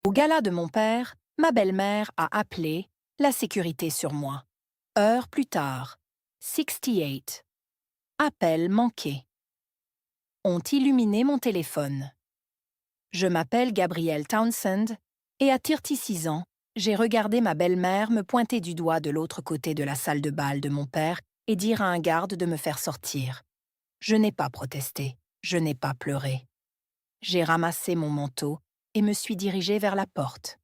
Au gala de mon père, ma belle-mère a appelé la sécurité sur moi. Heure plus tard, 68. Appel manqué. Ont illuminé mon téléphone. Je m'appelle Gabrielle Townsend et à 36 ans, j'ai regardé ma belle-mère me pointer du doigt de l'autre côté de la salle de bal de mon père et dire à un garde de me faire sortir. Je n'ai pas protesté, je n'ai pas pleuré. J'ai ramassé mon manteau et me suis dirigée vers la porte.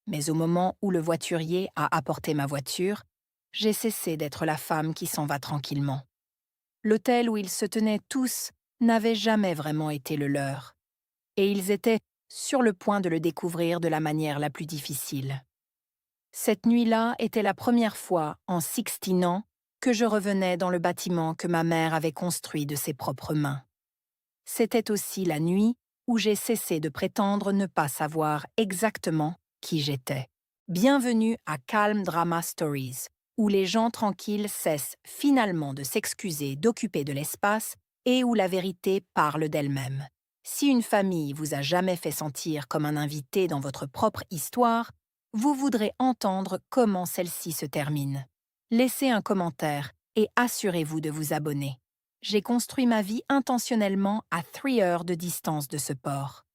Mais au moment où le voiturier a apporté ma voiture, j'ai cessé d'être la femme qui s'en va tranquillement. L'hôtel où ils se tenaient tous n'avait jamais vraiment été le leur, et ils étaient sur le point de le découvrir de la manière la plus difficile. Cette nuit-là était la première fois en 16 ans que je revenais dans le bâtiment que ma mère avait construit de ses propres mains. C'était aussi la nuit où j'ai cessé de prétendre ne pas savoir exactement qui j'étais. Bienvenue à Calm Drama Stories, où les gens tranquilles cessent finalement de s'excuser d'occuper de l'espace et où la vérité parle d'elle-même. Si une famille vous a jamais fait sentir comme un invité dans votre propre histoire, vous voudrez entendre comment celle-ci se termine. Laissez un commentaire et assurez-vous de vous abonner. J'ai construit ma vie intentionnellement à 3 heures de distance de ce port.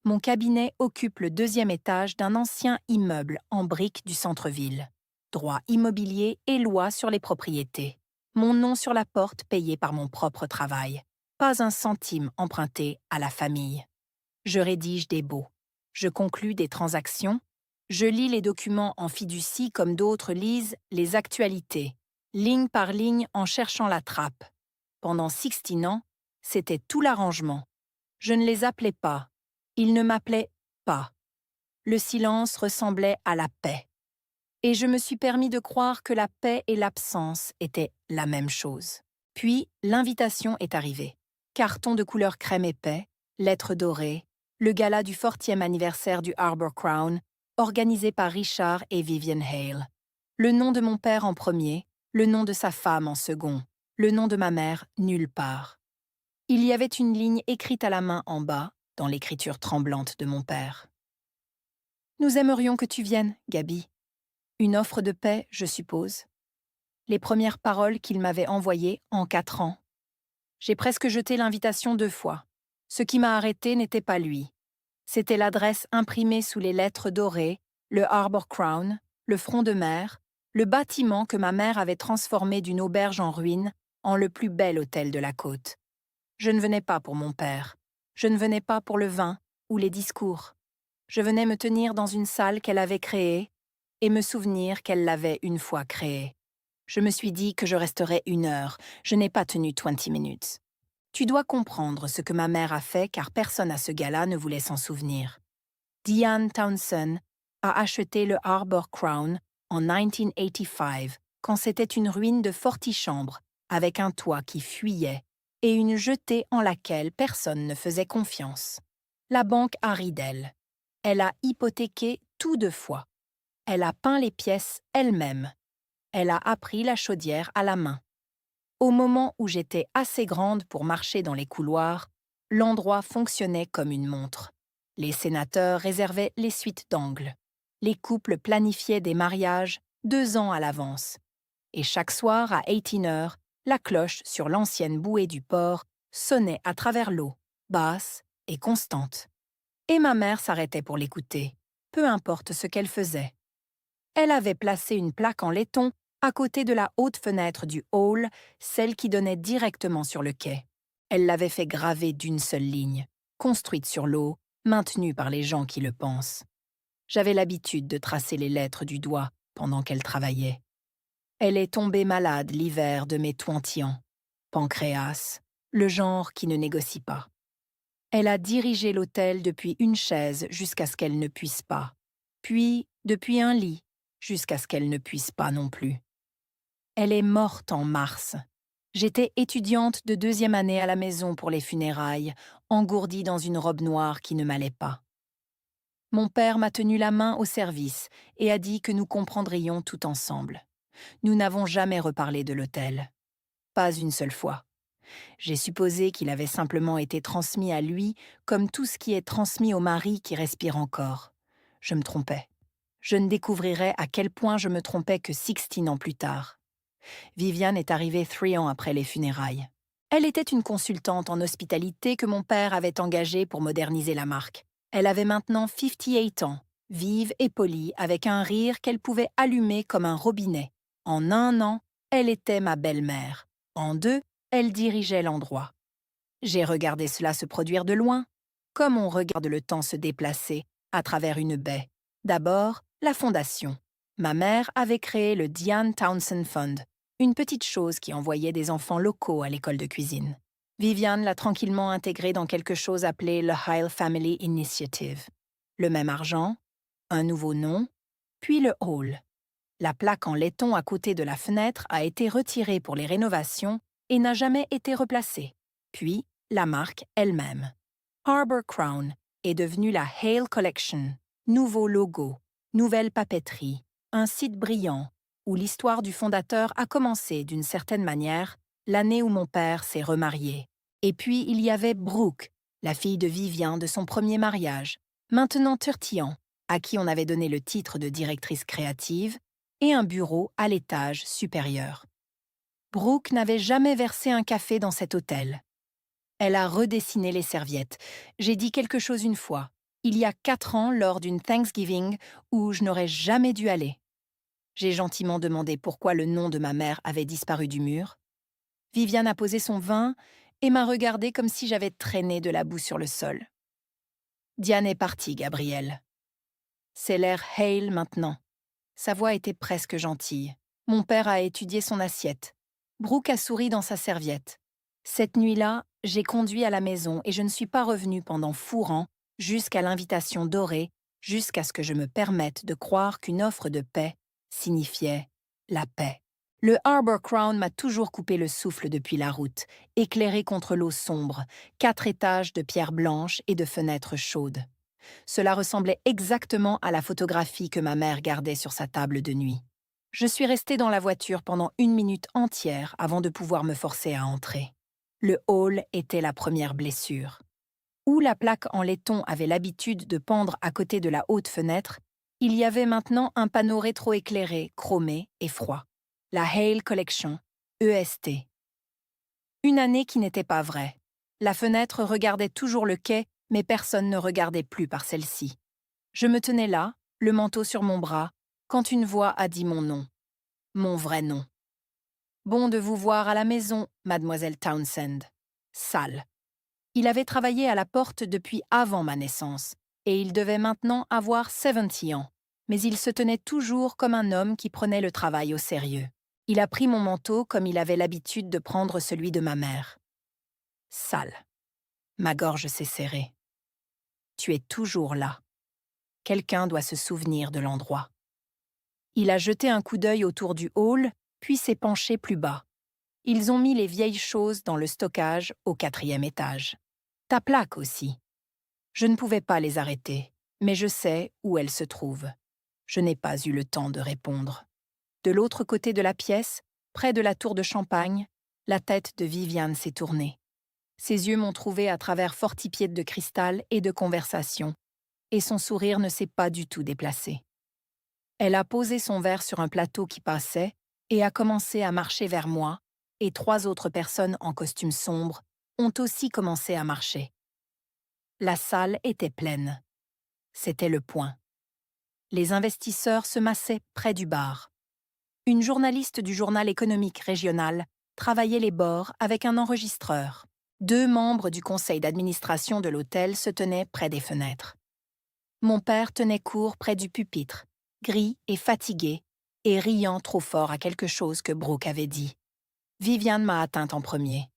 Mon cabinet occupe le 2e étage d'un ancien immeuble en briques du centre-ville. Droit immobilier et loi sur les propriétés. Mon nom sur la porte payé par mon propre travail. Pas un centime emprunté à la famille. Je rédige des baux. Je conclus des transactions. Je lis les documents en fiducie comme d'autres lisent les actualités, ligne par ligne en cherchant la trappe. Pendant 16 ans, c'était tout l'arrangement. Je ne les appelais pas. Ils ne m'appelaient pas. Le silence ressemblait à la paix. Et je me suis permis de croire que la paix et l'absence étaient la même chose. Puis, l'invitation est arrivée. Carton de couleur crème épais, lettres dorées, le gala du 40e anniversaire du Harbour Crown, organisé par Richard et Vivian Hale. Le nom de mon père en premier, le nom de sa femme en second, le nom de ma mère nulle part. Il y avait une ligne écrite à la main en bas, dans l'écriture tremblante de mon père. « Nous aimerions que tu viennes, Gaby. » Une offre de paix, je suppose. Les premières paroles qu'il m'avait envoyées en 4 ans. J'ai presque jeté l'invitation 2 fois. Ce qui m'a arrêté n'était pas lui. C'était l'adresse imprimée sous les lettres dorées, le Harbour Crown, le front de mer, le bâtiment que ma mère avait transformé d'une auberge en ruine en le plus bel hôtel de la côte. Je ne venais pas pour mon père. Je ne venais pas pour le vin ou les discours. Je venais me tenir dans une salle qu'elle avait créée et me souvenir qu'elle l'avait une fois créée. Je me suis dit que je resterais 1 heure. Je n'ai pas tenu 20 minutes. Tu dois comprendre ce que ma mère a fait car personne à ce gala ne voulait s'en souvenir. Diane Townsend a acheté le Harbour Crown en 1985 quand c'était une ruine de fortichambres avec un toit qui fuyait et une jetée en laquelle personne ne faisait confiance. La banque a ri d'elle. Elle a hypothéqué tout 2 fois. Elle a peint les pièces elle-même. Elle a appris la chaudière à la main. Au moment où j'étais assez grande pour marcher dans les couloirs, l'endroit fonctionnait comme une montre. Les sénateurs réservaient les suites d'angle. Les couples planifiaient des mariages 2 ans à l'avance. Et chaque soir à 18 heures, la cloche sur l'ancienne bouée du port sonnait à travers l'eau, basse et constante. Et ma mère s'arrêtait pour l'écouter, peu importe ce qu'elle faisait. Elle avait placé une plaque en laiton à côté de la haute fenêtre du hall, celle qui donnait directement sur le quai. Elle l'avait fait graver d'une seule ligne, construite sur l'eau, maintenue par les gens qui le pensent. J'avais l'habitude de tracer les lettres du doigt pendant qu'elle travaillait. Elle est tombée malade l'hiver de mes 20 ans. Pancréas, le genre qui ne négocie pas. Elle a dirigé l'hôtel depuis une chaise jusqu'à ce qu'elle ne puisse pas, puis depuis un lit jusqu'à ce qu'elle ne puisse pas non plus. Elle est morte en mars. J'étais étudiante de 2e année à la maison pour les funérailles, engourdie dans une robe noire qui ne m'allait pas. Mon père m'a tenu la main au service et a dit que nous comprendrions tout ensemble. Nous n'avons jamais reparlé de l'hôtel. Pas une seule fois. J'ai supposé qu'il avait simplement été transmis à lui comme tout ce qui est transmis au mari qui respire encore. Je me trompais. Je ne découvrirais à quel point je me trompais que 16 ans plus tard. Viviane est arrivée 3 ans après les funérailles. Elle était une consultante en hospitalité que mon père avait engagée pour moderniser la marque. Elle avait maintenant 58 ans, vive et polie, avec un rire qu'elle pouvait allumer comme un robinet. En 1 an, elle était ma belle-mère. En 2, elle dirigeait l'endroit. J'ai regardé cela se produire de loin, comme on regarde le temps se déplacer à travers une baie. D'abord, la fondation. Ma mère avait créé le Diane Townsend Fund, une petite chose qui envoyait des enfants locaux à l'école de cuisine. Viviane l'a tranquillement intégré dans quelque chose appelé le Heil Family Initiative. Le même argent, un nouveau nom, puis le hall. La plaque en laiton à côté de la fenêtre a été retirée pour les rénovations et n'a jamais été replacée. Puis, la marque elle-même. Harbour Crown est devenue la Hale Collection. Nouveau logo, nouvelle papeterie, un site brillant où l'histoire du fondateur a commencé d'une certaine manière l'année où mon père s'est remarié. Et puis il y avait Brooke, la fille de Vivien de son premier mariage, maintenant 30 ans, à qui on avait donné le titre de directrice créative, et un bureau à l'étage supérieur. Brooke n'avait jamais versé un café dans cet hôtel. Elle a redessiné les serviettes. J'ai dit quelque chose une fois, il y a 4 ans lors d'une Thanksgiving où je n'aurais jamais dû aller. J'ai gentiment demandé pourquoi le nom de ma mère avait disparu du mur. Viviane a posé son vin et m'a regardé comme si j'avais traîné de la boue sur le sol. Diane est partie, Gabrielle. C'est l'air Hale maintenant. Sa voix était presque gentille. Mon père a étudié son assiette. Brooke a souri dans sa serviette. Cette nuit-là, j'ai conduit à la maison et je ne suis pas revenue pendant four ans jusqu'à l'invitation dorée, jusqu'à ce que je me permette de croire qu'une offre de paix signifiait la paix. Le Harbour Crown m'a toujours coupé le souffle depuis la route, éclairé contre l'eau sombre, 4 étages de pierre blanche et de fenêtres chaudes. Cela ressemblait exactement à la photographie que ma mère gardait sur sa table de nuit. Je suis restée dans la voiture pendant 1 minute entière avant de pouvoir me forcer à entrer. Le hall était la première blessure. Où la plaque en laiton avait l'habitude de pendre à côté de la haute fenêtre, il y avait maintenant un panneau rétroéclairé, chromé et froid. La Hale Collection, EST. Une année qui n'était pas vraie. La fenêtre regardait toujours le quai, mais personne ne regardait plus par celle-ci. Je me tenais là, le manteau sur mon bras, quand une voix a dit mon nom. Mon vrai nom. Bon de vous voir à la maison, mademoiselle Townsend. Sale. Il avait travaillé à la porte depuis avant ma naissance, et il devait maintenant avoir 70 ans. Mais il se tenait toujours comme un homme qui prenait le travail au sérieux. Il a pris mon manteau comme il avait l'habitude de prendre celui de ma mère. Sale. Ma gorge s'est serrée. Tu es toujours là. Quelqu'un doit se souvenir de l'endroit. Il a jeté un coup d'œil autour du hall, puis s'est penché plus bas. Ils ont mis les vieilles choses dans le stockage au 4e étage. Ta plaque aussi. Je ne pouvais pas les arrêter, mais je sais où elles se trouvent. Je n'ai pas eu le temps de répondre. De l'autre côté de la pièce, près de la tour de champagne, la tête de Viviane s'est tournée. Ses yeux m'ont trouvé à travers fortipièdes de cristal et de conversation, et son sourire ne s'est pas du tout déplacé. Elle a posé son verre sur un plateau qui passait et a commencé à marcher vers moi, et 3 autres personnes en costume sombre ont aussi commencé à marcher. La salle était pleine. C'était le point. Les investisseurs se massaient près du bar. Une journaliste du journal économique régional travaillait les bords avec un enregistreur. 2 membres du conseil d'administration de l'hôtel se tenaient près des fenêtres. Mon père tenait court près du pupitre, gris et fatigué, et riant trop fort à quelque chose que Brooke avait dit. Viviane m'a atteinte en premier.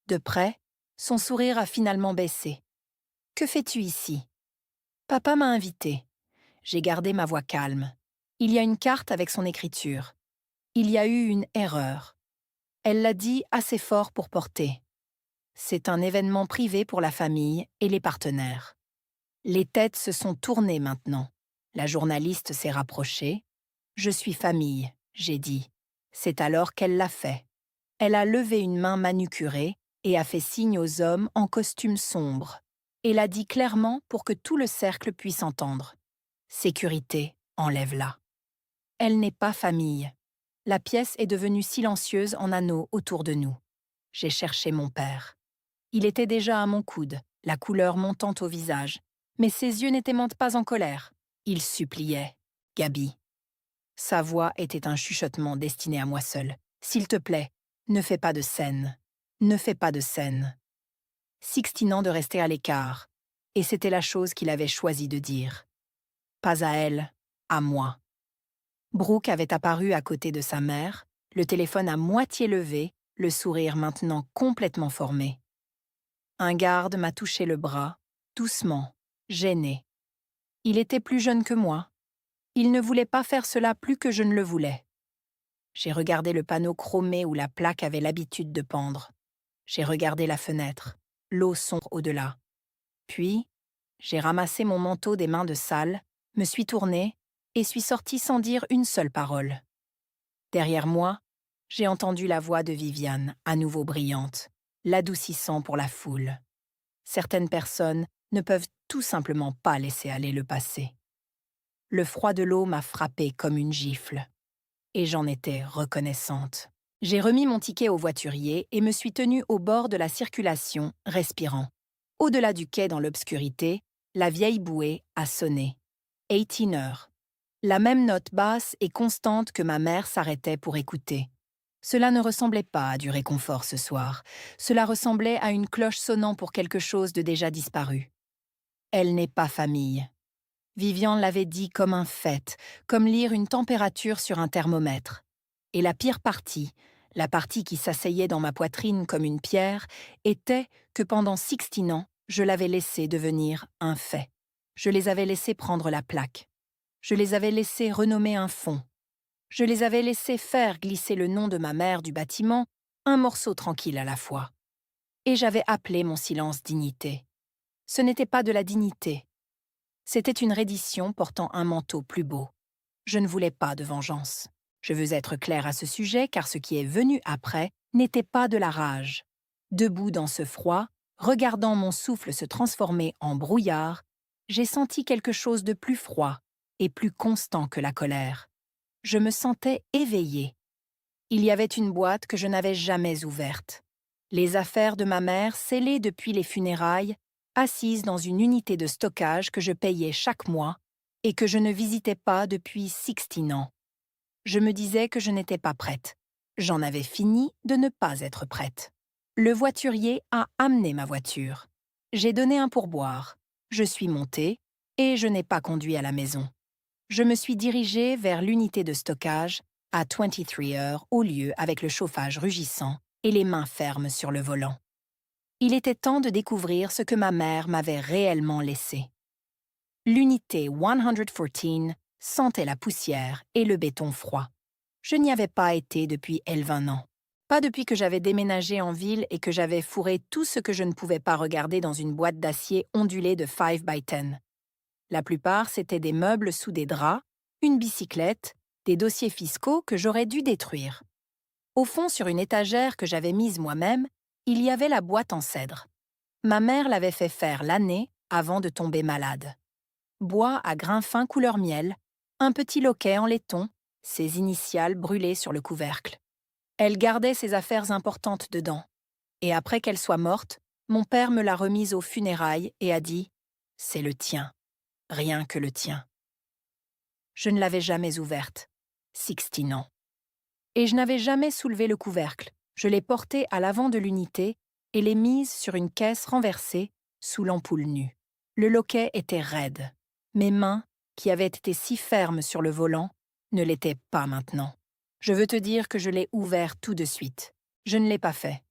De près, son sourire a finalement baissé. « Que fais-tu ici ?» Papa m'a invitée. J'ai gardé ma voix calme. Il y a une carte avec son écriture. Il y a eu une erreur. Elle l'a dit assez fort pour porter. C'est un événement privé pour la famille et les partenaires. Les têtes se sont tournées maintenant. La journaliste s'est rapprochée. « Je suis famille », j'ai dit. C'est alors qu'elle l'a fait. Elle a levé une main manucurée et a fait signe aux hommes en costume sombre. Et l'a dit clairement pour que tout le cercle puisse entendre. Sécurité, enlève-la. Elle n'est pas famille. La pièce est devenue silencieuse en anneaux autour de nous. J'ai cherché mon père. Il était déjà à mon coude, la couleur montant au visage. Mais ses yeux n'étaient pas en colère. Il suppliait. Gabi. Sa voix était un chuchotement destiné à moi seul. S'il te plaît, ne fais pas de scène. Ne fais pas de scène. Sixtinant de rester à l'écart. Et c'était la chose qu'il avait choisi de dire. Pas à elle, à moi. Brooke avait apparu à côté de sa mère, le téléphone à moitié levé, le sourire maintenant complètement formé. Un garde m'a touché le bras, doucement, gêné. Il était plus jeune que moi. Il ne voulait pas faire cela plus que je ne le voulais. J'ai regardé le panneau chromé où la plaque avait l'habitude de pendre. J'ai regardé la fenêtre, l'eau sombre au-delà. Puis, j'ai ramassé mon manteau des mains de Sal, me suis tournée et suis sortie sans dire une seule parole. Derrière moi, j'ai entendu la voix de Viviane, à nouveau brillante, l'adoucissant pour la foule. Certaines personnes ne peuvent tout simplement pas laisser aller le passé. Le froid de l'eau m'a frappée comme une gifle. Et j'en étais reconnaissante. J'ai remis mon ticket au voiturier et me suis tenue au bord de la circulation, respirant. Au-delà du quai dans l'obscurité, la vieille bouée a sonné. 18 heures. La même note basse et constante que ma mère s'arrêtait pour écouter. Cela ne ressemblait pas à du réconfort ce soir. Cela ressemblait à une cloche sonnant pour quelque chose de déjà disparu. Elle n'est pas famille. Vivian l'avait dit comme un fait, comme lire une température sur un thermomètre. Et la pire partie, la partie qui s'asseyait dans ma poitrine comme une pierre, était que pendant 16 ans, je l'avais laissé devenir un fait. Je les avais laissés prendre la plaque. Je les avais laissés renommer un fond. Je les avais laissés faire glisser le nom de ma mère du bâtiment, un morceau tranquille à la fois. Et j'avais appelé mon silence dignité. Ce n'était pas de la dignité. C'était une reddition portant un manteau plus beau. Je ne voulais pas de vengeance. Je veux être claire à ce sujet car ce qui est venu après n'était pas de la rage. Debout dans ce froid, regardant mon souffle se transformer en brouillard, j'ai senti quelque chose de plus froid et plus constant que la colère. Je me sentais éveillée. Il y avait une boîte que je n'avais jamais ouverte. Les affaires de ma mère scellées depuis les funérailles, assises dans une unité de stockage que je payais chaque mois et que je ne visitais pas depuis 16 ans. Je me disais que je n'étais pas prête. J'en avais fini de ne pas être prête. Le voiturier a amené ma voiture. J'ai donné un pourboire. Je suis montée et je n'ai pas conduit à la maison. Je me suis dirigée vers l'unité de stockage à 23 heures au lieu avec le chauffage rugissant et les mains fermes sur le volant. Il était temps de découvrir ce que ma mère m'avait réellement laissé. L'unité 114 sentait la poussière et le béton froid. Je n'y avais pas été depuis 11 ans. Pas depuis que j'avais déménagé en ville et que j'avais fourré tout ce que je ne pouvais pas regarder dans une boîte d'acier ondulée de 5 by 10. La plupart, c'étaient des meubles sous des draps, une bicyclette, des dossiers fiscaux que j'aurais dû détruire. Au fond, sur une étagère que j'avais mise moi-même, il y avait la boîte en cèdre. Ma mère l'avait fait faire l'année avant de tomber malade. Bois à grains fins couleur miel, un petit loquet en laiton, ses initiales brûlées sur le couvercle. Elle gardait ses affaires importantes dedans. Et après qu'elle soit morte, mon père me l'a remise aux funérailles et a dit « C'est le tien, rien que le tien ». Je ne l'avais jamais ouverte, 16 ans. Et je n'avais jamais soulevé le couvercle. Je l'ai porté à l'avant de l'unité et l'ai mise sur une caisse renversée sous l'ampoule nue. Le loquet était raide. Mes mains, qui avaient été si fermes sur le volant, ne l'étaient pas maintenant. Je veux te dire que je l'ai ouvert tout de suite. Je ne l'ai pas fait.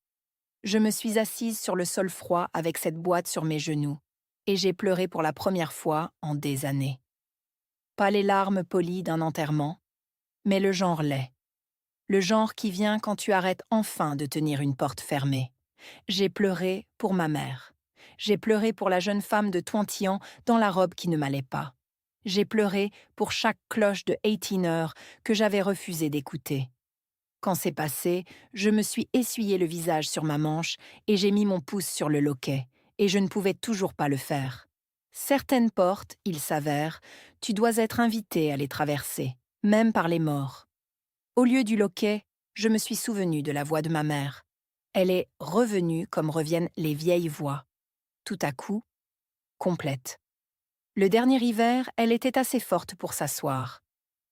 Je me suis assise sur le sol froid avec cette boîte sur mes genoux et j'ai pleuré pour la première fois en des années. Pas les larmes polies d'un enterrement, mais le genre laid. Le genre qui vient quand tu arrêtes enfin de tenir une porte fermée. J'ai pleuré pour ma mère. J'ai pleuré pour la jeune femme de 20 ans dans la robe qui ne m'allait pas. J'ai pleuré pour chaque cloche de 18 heures que j'avais refusé d'écouter. Quand c'est passé, je me suis essuyé le visage sur ma manche et j'ai mis mon pouce sur le loquet, et je ne pouvais toujours pas le faire. Certaines portes, il s'avère, tu dois être invité à les traverser, même par les morts. Au lieu du loquet, je me suis souvenu de la voix de ma mère. Elle est revenue comme reviennent les vieilles voix. Tout à coup, complète. Le dernier hiver, elle était assez forte pour s'asseoir.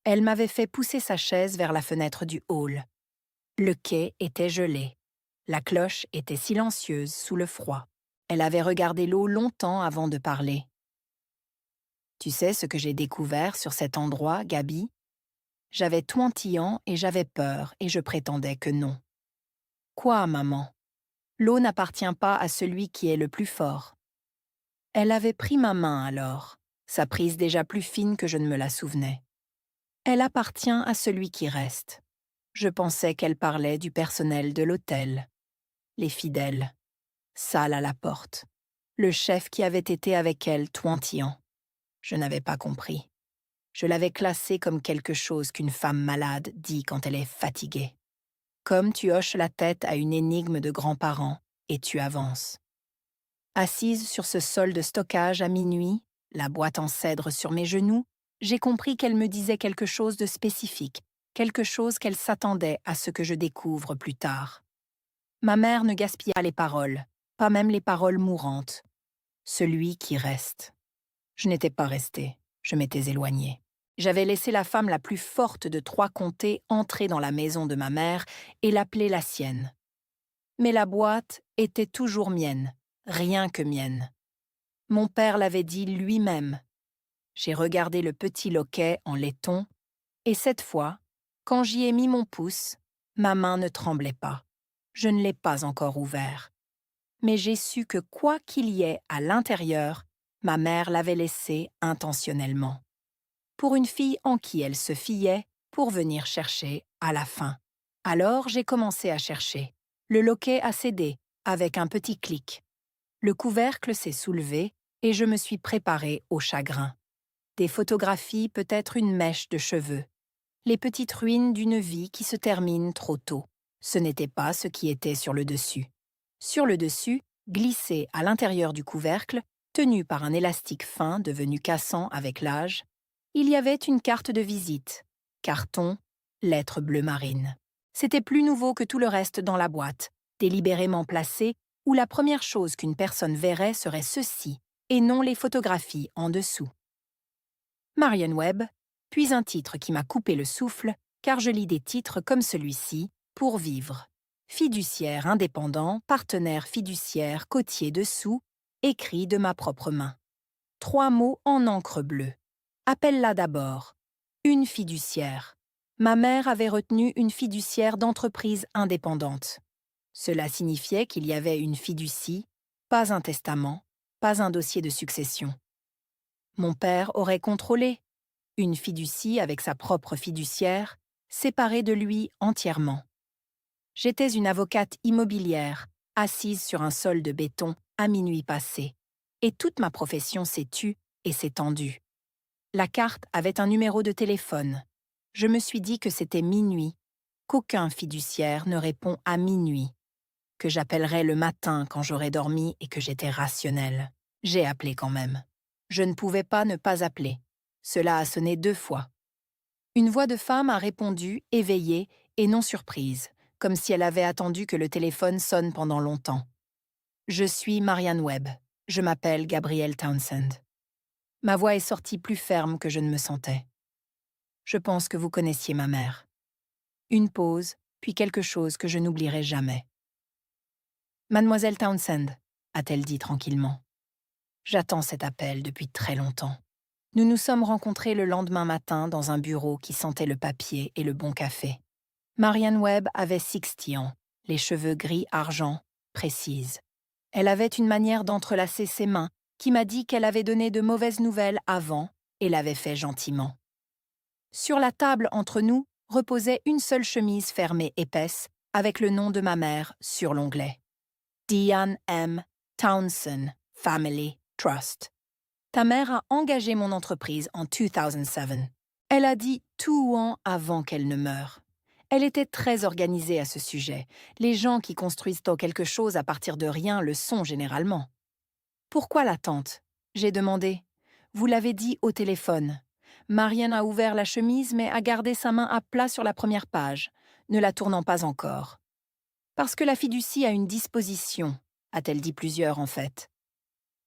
Elle m'avait fait pousser sa chaise vers la fenêtre du hall. Le quai était gelé. La cloche était silencieuse sous le froid. Elle avait regardé l'eau longtemps avant de parler. Tu sais ce que j'ai découvert sur cet endroit, Gaby? J'avais 21 ans et j'avais peur et je prétendais que non. Quoi, maman? L'eau n'appartient pas à celui qui est le plus fort. Elle avait pris ma main alors, sa prise déjà plus fine que je ne me la souvenais. Elle appartient à celui qui reste. Je pensais qu'elle parlait du personnel de l'hôtel. Les fidèles. Sale à la porte. Le chef qui avait été avec elle 20 ans. Je n'avais pas compris. Je l'avais classée comme quelque chose qu'une femme malade dit quand elle est fatiguée. Comme tu hoches la tête à une énigme de grands-parents et tu avances. Assise sur ce sol de stockage à minuit, la boîte en cèdre sur mes genoux, j'ai compris qu'elle me disait quelque chose de spécifique, quelque chose qu'elle s'attendait à ce que je découvre plus tard. Ma mère ne gaspilla les paroles, pas même les paroles mourantes. Celui qui reste. Je n'étais pas restée, je m'étais éloignée. J'avais laissé la femme la plus forte de 3 comtés entrer dans la maison de ma mère et l'appeler la sienne. Mais la boîte était toujours mienne, rien que mienne. Mon père l'avait dit lui-même. J'ai regardé le petit loquet en laiton, et cette fois, quand j'y ai mis mon pouce, ma main ne tremblait pas. Je ne l'ai pas encore ouvert. Mais j'ai su que quoi qu'il y ait à l'intérieur, ma mère l'avait laissé intentionnellement. Pour une fille en qui elle se fiait, pour venir chercher à la fin. Alors j'ai commencé à chercher. Le loquet a cédé, avec un petit clic. Le couvercle s'est soulevé et je me suis préparée au chagrin. Des photographies, peut-être une mèche de cheveux. Les petites ruines d'une vie qui se termine trop tôt. Ce n'était pas ce qui était sur le dessus. Sur le dessus, glissé à l'intérieur du couvercle, tenu par un élastique fin devenu cassant avec l'âge, il y avait une carte de visite, carton, lettres bleu marine. C'était plus nouveau que tout le reste dans la boîte, délibérément placé, où la première chose qu'une personne verrait serait ceci, et non les photographies en dessous. Marianne Webb, puis un titre qui m'a coupé le souffle, car je lis des titres comme celui-ci, pour vivre. Fiduciaire indépendant, partenaire fiduciaire, côtier dessous, écrit de ma propre main. 3 mots en encre bleue. Appelle-la d'abord. Une fiduciaire. Ma mère avait retenu une fiduciaire d'entreprise indépendante. Cela signifiait qu'il y avait une fiducie, pas un testament, pas un dossier de succession. Mon père aurait contrôlé. Une fiducie avec sa propre fiduciaire, séparée de lui entièrement. J'étais une avocate immobilière, assise sur un sol de béton à minuit passé, et toute ma profession s'est tue et s'est tendue. La carte avait un numéro de téléphone. Je me suis dit que c'était minuit, qu'aucun fiduciaire ne répond à minuit, que j'appellerais le matin quand j'aurais dormi et que j'étais rationnelle. J'ai appelé quand même. Je ne pouvais pas ne pas appeler. Cela a sonné 2 fois. Une voix de femme a répondu, éveillée et non surprise, comme si elle avait attendu que le téléphone sonne pendant longtemps. Je suis Marianne Webb. Je m'appelle Gabrielle Townsend. Ma voix est sortie plus ferme que je ne me sentais. Je pense que vous connaissiez ma mère. Une pause, puis quelque chose que je n'oublierai jamais. Mademoiselle Townsend, a-t-elle dit tranquillement. J'attends cet appel depuis très longtemps. Nous nous sommes rencontrés le lendemain matin dans un bureau qui sentait le papier et le bon café. Marianne Webb avait 60 ans, les cheveux gris-argent, précise. Elle avait une manière d'entrelacer ses mains qui m'a dit qu'elle avait donné de mauvaises nouvelles avant et l'avait fait gentiment. Sur la table entre nous reposait une seule chemise fermée épaisse avec le nom de ma mère sur l'onglet. Diane M. Townsend Family Trust. Ta mère a engagé mon entreprise en 2007. Elle a dit 2 ans avant qu'elle ne meure. Elle était très organisée à ce sujet. Les gens qui construisent quelque chose à partir de rien le sont généralement. Pourquoi l'attente? J'ai demandé. Vous l'avez dit au téléphone. Marianne a ouvert la chemise mais a gardé sa main à plat sur la première page, ne la tournant pas encore. Parce que la fiducie a une disposition, a-t-elle dit plusieurs en fait.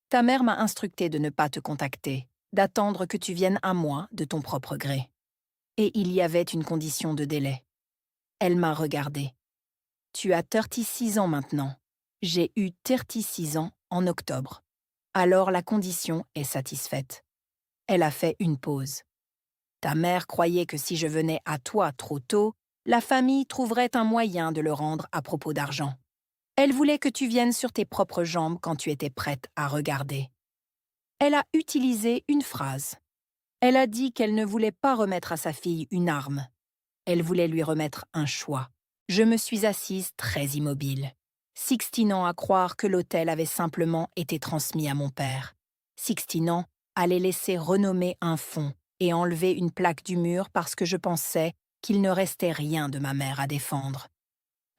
Ta mère m'a instructé de ne pas te contacter, d'attendre que tu viennes à moi de ton propre gré. Et il y avait une condition de délai. Elle m'a regardé. Tu as 36 ans maintenant. J'ai eu 36 ans en octobre. Alors la condition est satisfaite. Elle a fait une pause. Ta mère croyait que si je venais à toi trop tôt, la famille trouverait un moyen de le rendre à propos d'argent. Elle voulait que tu viennes sur tes propres jambes quand tu étais prête à regarder. Elle a utilisé une phrase. Elle a dit qu'elle ne voulait pas remettre à sa fille une arme. Elle voulait lui remettre un choix. Je me suis assise très immobile, sixtinant à croire que l'hôtel avait simplement été transmis à mon père. Sixtinant à les laisser renommer un fonds et enlever une plaque du mur parce que je pensais qu'il ne restait rien de ma mère à défendre.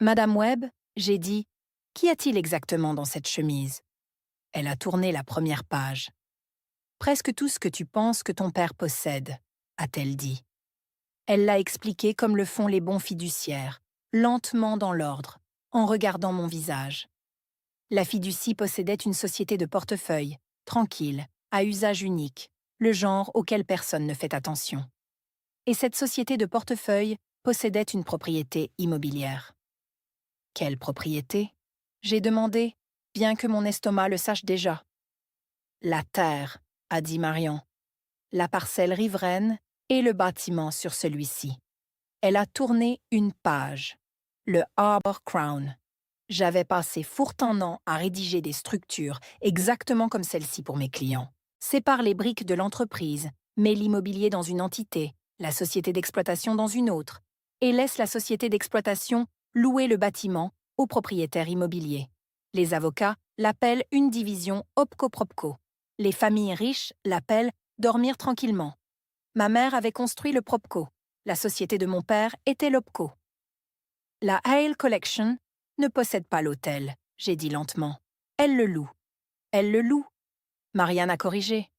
Madame Webb, j'ai dit, qu'y a-t-il exactement dans cette chemise? Elle a tourné la première page. Presque tout ce que tu penses que ton père possède, a-t-elle dit. Elle l'a expliqué comme le font les bons fiduciaires, lentement dans l'ordre, en regardant mon visage. La fiducie possédait une société de portefeuille, tranquille, à usage unique, le genre auquel personne ne fait attention. Et cette société de portefeuille possédait une propriété immobilière. Quelle propriété? J'ai demandé, bien que mon estomac le sache déjà. La terre, a dit Marion. La parcelle riveraine et le bâtiment sur celui-ci. Elle a tourné une page. Le Harbour Crown. J'avais passé fourte un an à rédiger des structures exactement comme celle-ci pour mes clients. Sépare les briques de l'entreprise, met l'immobilier dans une entité, la société d'exploitation dans une autre, et laisse la société d'exploitation louer le bâtiment au propriétaire immobilier. Les avocats l'appellent une division opco-propco. Les familles riches l'appellent dormir tranquillement. Ma mère avait construit le propco. La société de mon père était l'opco. La Hale Collection ne possède pas l'hôtel, j'ai dit lentement. Elle le loue. Elle le loue. Marianne a corrigé.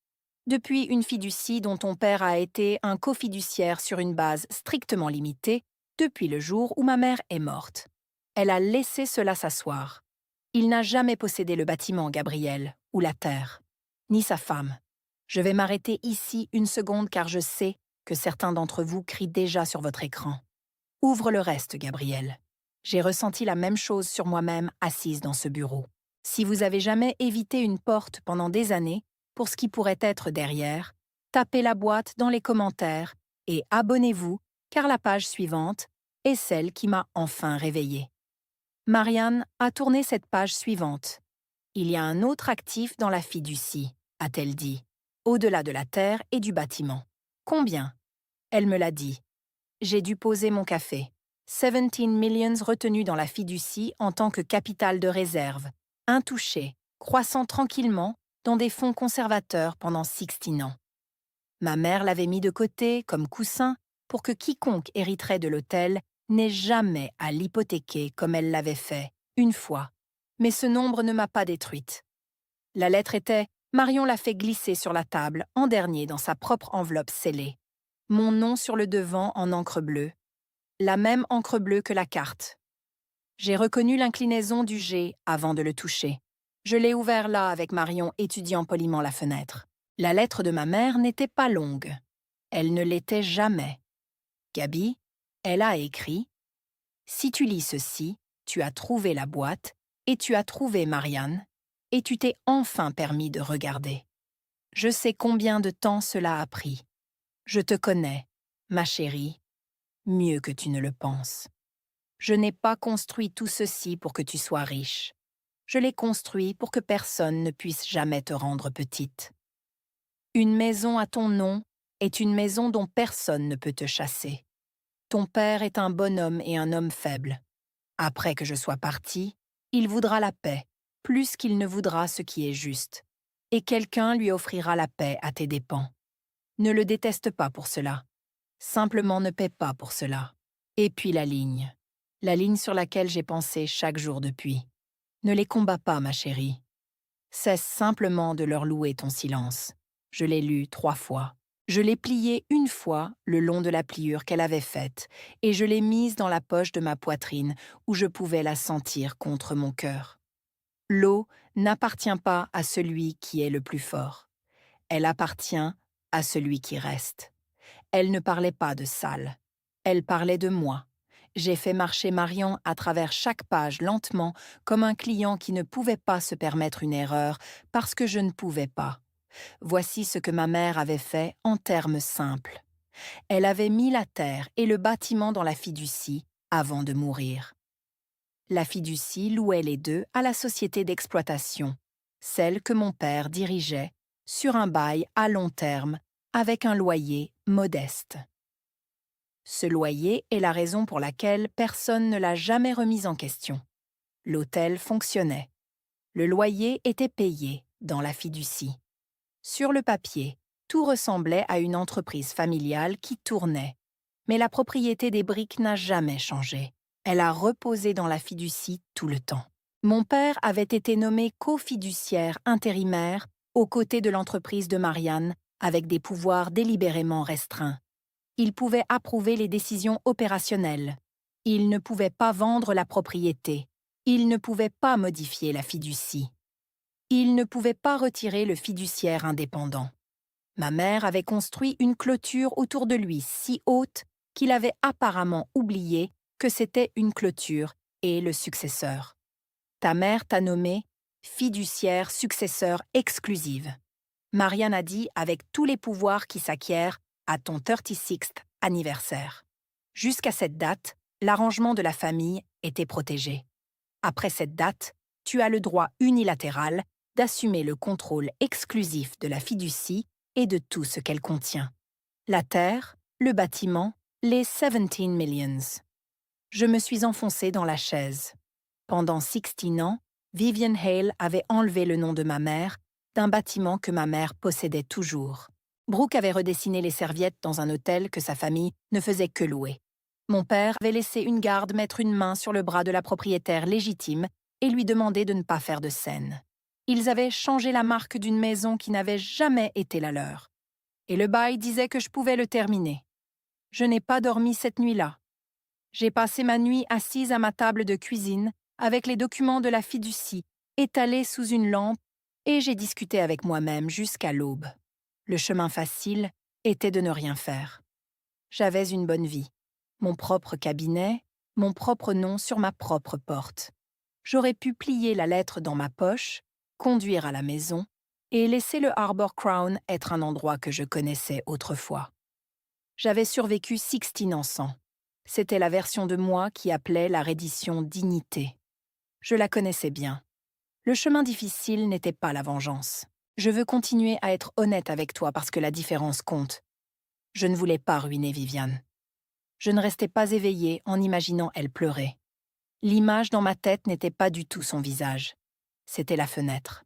Depuis une fiducie dont ton père a été un cofiduciaire sur une base strictement limitée, depuis le jour où ma mère est morte. Elle a laissé cela s'asseoir. Il n'a jamais possédé le bâtiment, Gabriel, ou la terre, ni sa femme. Je vais m'arrêter ici une seconde car je sais que certains d'entre vous crient déjà sur votre écran. Ouvre le reste, Gabriel. J'ai ressenti la même chose sur moi-même assise dans ce bureau. Si vous avez jamais évité une porte pendant des années, pour ce qui pourrait être derrière, tapez la boîte dans les commentaires et abonnez-vous, car la page suivante est celle qui m'a enfin réveillée. Marianne a tourné cette page suivante. Il y a un autre actif dans la fiducie, a-t-elle dit, au-delà de la terre et du bâtiment. Combien? Elle me l'a dit. J'ai dû poser mon café. 17 millions retenus dans la fiducie en tant que capital de réserve, intouché, croissant tranquillement dans des fonds conservateurs pendant 16 ans. Ma mère l'avait mis de côté comme coussin pour que quiconque hériterait de l'hôtel n'ait jamais à l'hypothéquer comme elle l'avait fait, une fois. Mais ce nombre ne m'a pas détruite. La lettre était « Marion l'a fait glisser sur la table, en dernier dans sa propre enveloppe scellée. Mon nom sur le devant en encre bleue. La même encre bleue que la carte. J'ai reconnu l'inclinaison du G avant de le toucher. Je l'ai ouvert là avec Marion étudiant poliment la fenêtre. La lettre de ma mère n'était pas longue. Elle ne l'était jamais. Gabi, elle a écrit « Si tu lis ceci, tu as trouvé la boîte et tu as trouvé Marianne et tu t'es enfin permis de regarder. Je sais combien de temps cela a pris. Je te connais, ma chérie, mieux que tu ne le penses. Je n'ai pas construit tout ceci pour que tu sois riche. Je l'ai construit pour que personne ne puisse jamais te rendre petite. Une maison à ton nom est une maison dont personne ne peut te chasser. Ton père est un bonhomme et un homme faible. Après que je sois partie, il voudra la paix, plus qu'il ne voudra ce qui est juste. Et quelqu'un lui offrira la paix à tes dépens. Ne le déteste pas pour cela. Simplement ne paie pas pour cela. Et puis la ligne sur laquelle j'ai pensé chaque jour depuis. Ne les combats pas, ma chérie. Cesse simplement de leur louer ton silence. Je l'ai lu 3 fois. Je l'ai pliée une fois le long de la pliure qu'elle avait faite, et je l'ai mise dans la poche de ma poitrine où je pouvais la sentir contre mon cœur. L'eau n'appartient pas à celui qui est le plus fort. Elle appartient à celui qui reste. Elle ne parlait pas de salle. Elle parlait de moi. J'ai fait marcher Marion à travers chaque page lentement, comme un client qui ne pouvait pas se permettre une erreur parce que je ne pouvais pas. Voici ce que ma mère avait fait en termes simples. Elle avait mis la terre et le bâtiment dans la fiducie avant de mourir. La fiducie louait les deux à la société d'exploitation, celle que mon père dirigeait, sur un bail à long terme, avec un loyer modeste. Ce loyer est la raison pour laquelle personne ne l'a jamais remis en question. L'hôtel fonctionnait. Le loyer était payé dans la fiducie. Sur le papier, tout ressemblait à une entreprise familiale qui tournait. Mais la propriété des briques n'a jamais changé. Elle a reposé dans la fiducie tout le temps. Mon père avait été nommé co-fiduciaire intérimaire aux côtés de l'entreprise de Marianne avec des pouvoirs délibérément restreints. Il pouvait approuver les décisions opérationnelles. Il ne pouvait pas vendre la propriété. Il ne pouvait pas modifier la fiducie. Il ne pouvait pas retirer le fiduciaire indépendant. Ma mère avait construit une clôture autour de lui si haute qu'il avait apparemment oublié que c'était une clôture et le successeur. Ta mère t'a nommé fiduciaire successeur exclusive. Marianne a dit avec tous les pouvoirs qui s'acquièrent à ton 36e anniversaire. Jusqu'à cette date, l'arrangement de la famille était protégé. Après cette date, tu as le droit unilatéral d'assumer le contrôle exclusif de la fiducie et de tout ce qu'elle contient. La terre, le bâtiment, les 17 millions. Je me suis enfoncée dans la chaise. Pendant 16 ans, Vivian Hale avait enlevé le nom de ma mère d'un bâtiment que ma mère possédait toujours. Brooke avait redessiné les serviettes dans un hôtel que sa famille ne faisait que louer. Mon père avait laissé une garde mettre une main sur le bras de la propriétaire légitime et lui demander de ne pas faire de scène. Ils avaient changé la marque d'une maison qui n'avait jamais été la leur. Et le bail disait que je pouvais le terminer. Je n'ai pas dormi cette nuit-là. J'ai passé ma nuit assise à ma table de cuisine avec les documents de la fiducie étalés sous une lampe et j'ai discuté avec moi-même jusqu'à l'aube. Le chemin facile était de ne rien faire. J'avais une bonne vie, mon propre cabinet, mon propre nom sur ma propre porte. J'aurais pu plier la lettre dans ma poche, conduire à la maison et laisser le Harbour Crown être un endroit que je connaissais autrefois. J'avais survécu 16 ans sans. C'était la version de moi qui appelait la reddition dignité. Je la connaissais bien. Le chemin difficile n'était pas la vengeance. Je veux continuer à être honnête avec toi parce que la différence compte. Je ne voulais pas ruiner Viviane. Je ne restais pas éveillée en imaginant elle pleurer. L'image dans ma tête n'était pas du tout son visage. C'était la fenêtre.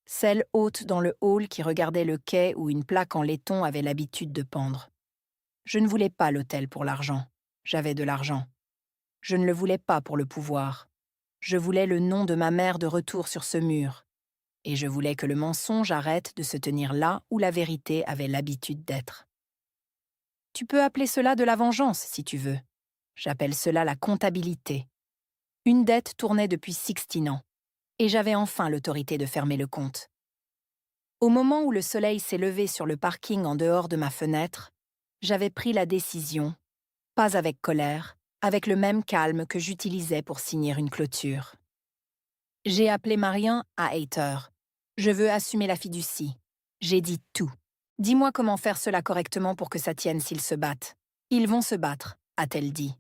Celle haute dans le hall qui regardait le quai où une plaque en laiton avait l'habitude de pendre. Je ne voulais pas l'hôtel pour l'argent. J'avais de l'argent. Je ne le voulais pas pour le pouvoir. Je voulais le nom de ma mère de retour sur ce mur. Et je voulais que le mensonge arrête de se tenir là où la vérité avait l'habitude d'être. Tu peux appeler cela de la vengeance, si tu veux. J'appelle cela la comptabilité. Une dette tournait depuis 16 ans, et j'avais enfin l'autorité de fermer le compte. Au moment où le soleil s'est levé sur le parking en dehors de ma fenêtre, j'avais pris la décision, pas avec colère, avec le même calme que j'utilisais pour signer une clôture. J'ai appelé Marianne à 8 heures. Je veux assumer la fiducie. J'ai dit tout. Dis-moi comment faire cela correctement pour que ça tienne s'ils se battent. Ils vont se battre, a-t-elle dit.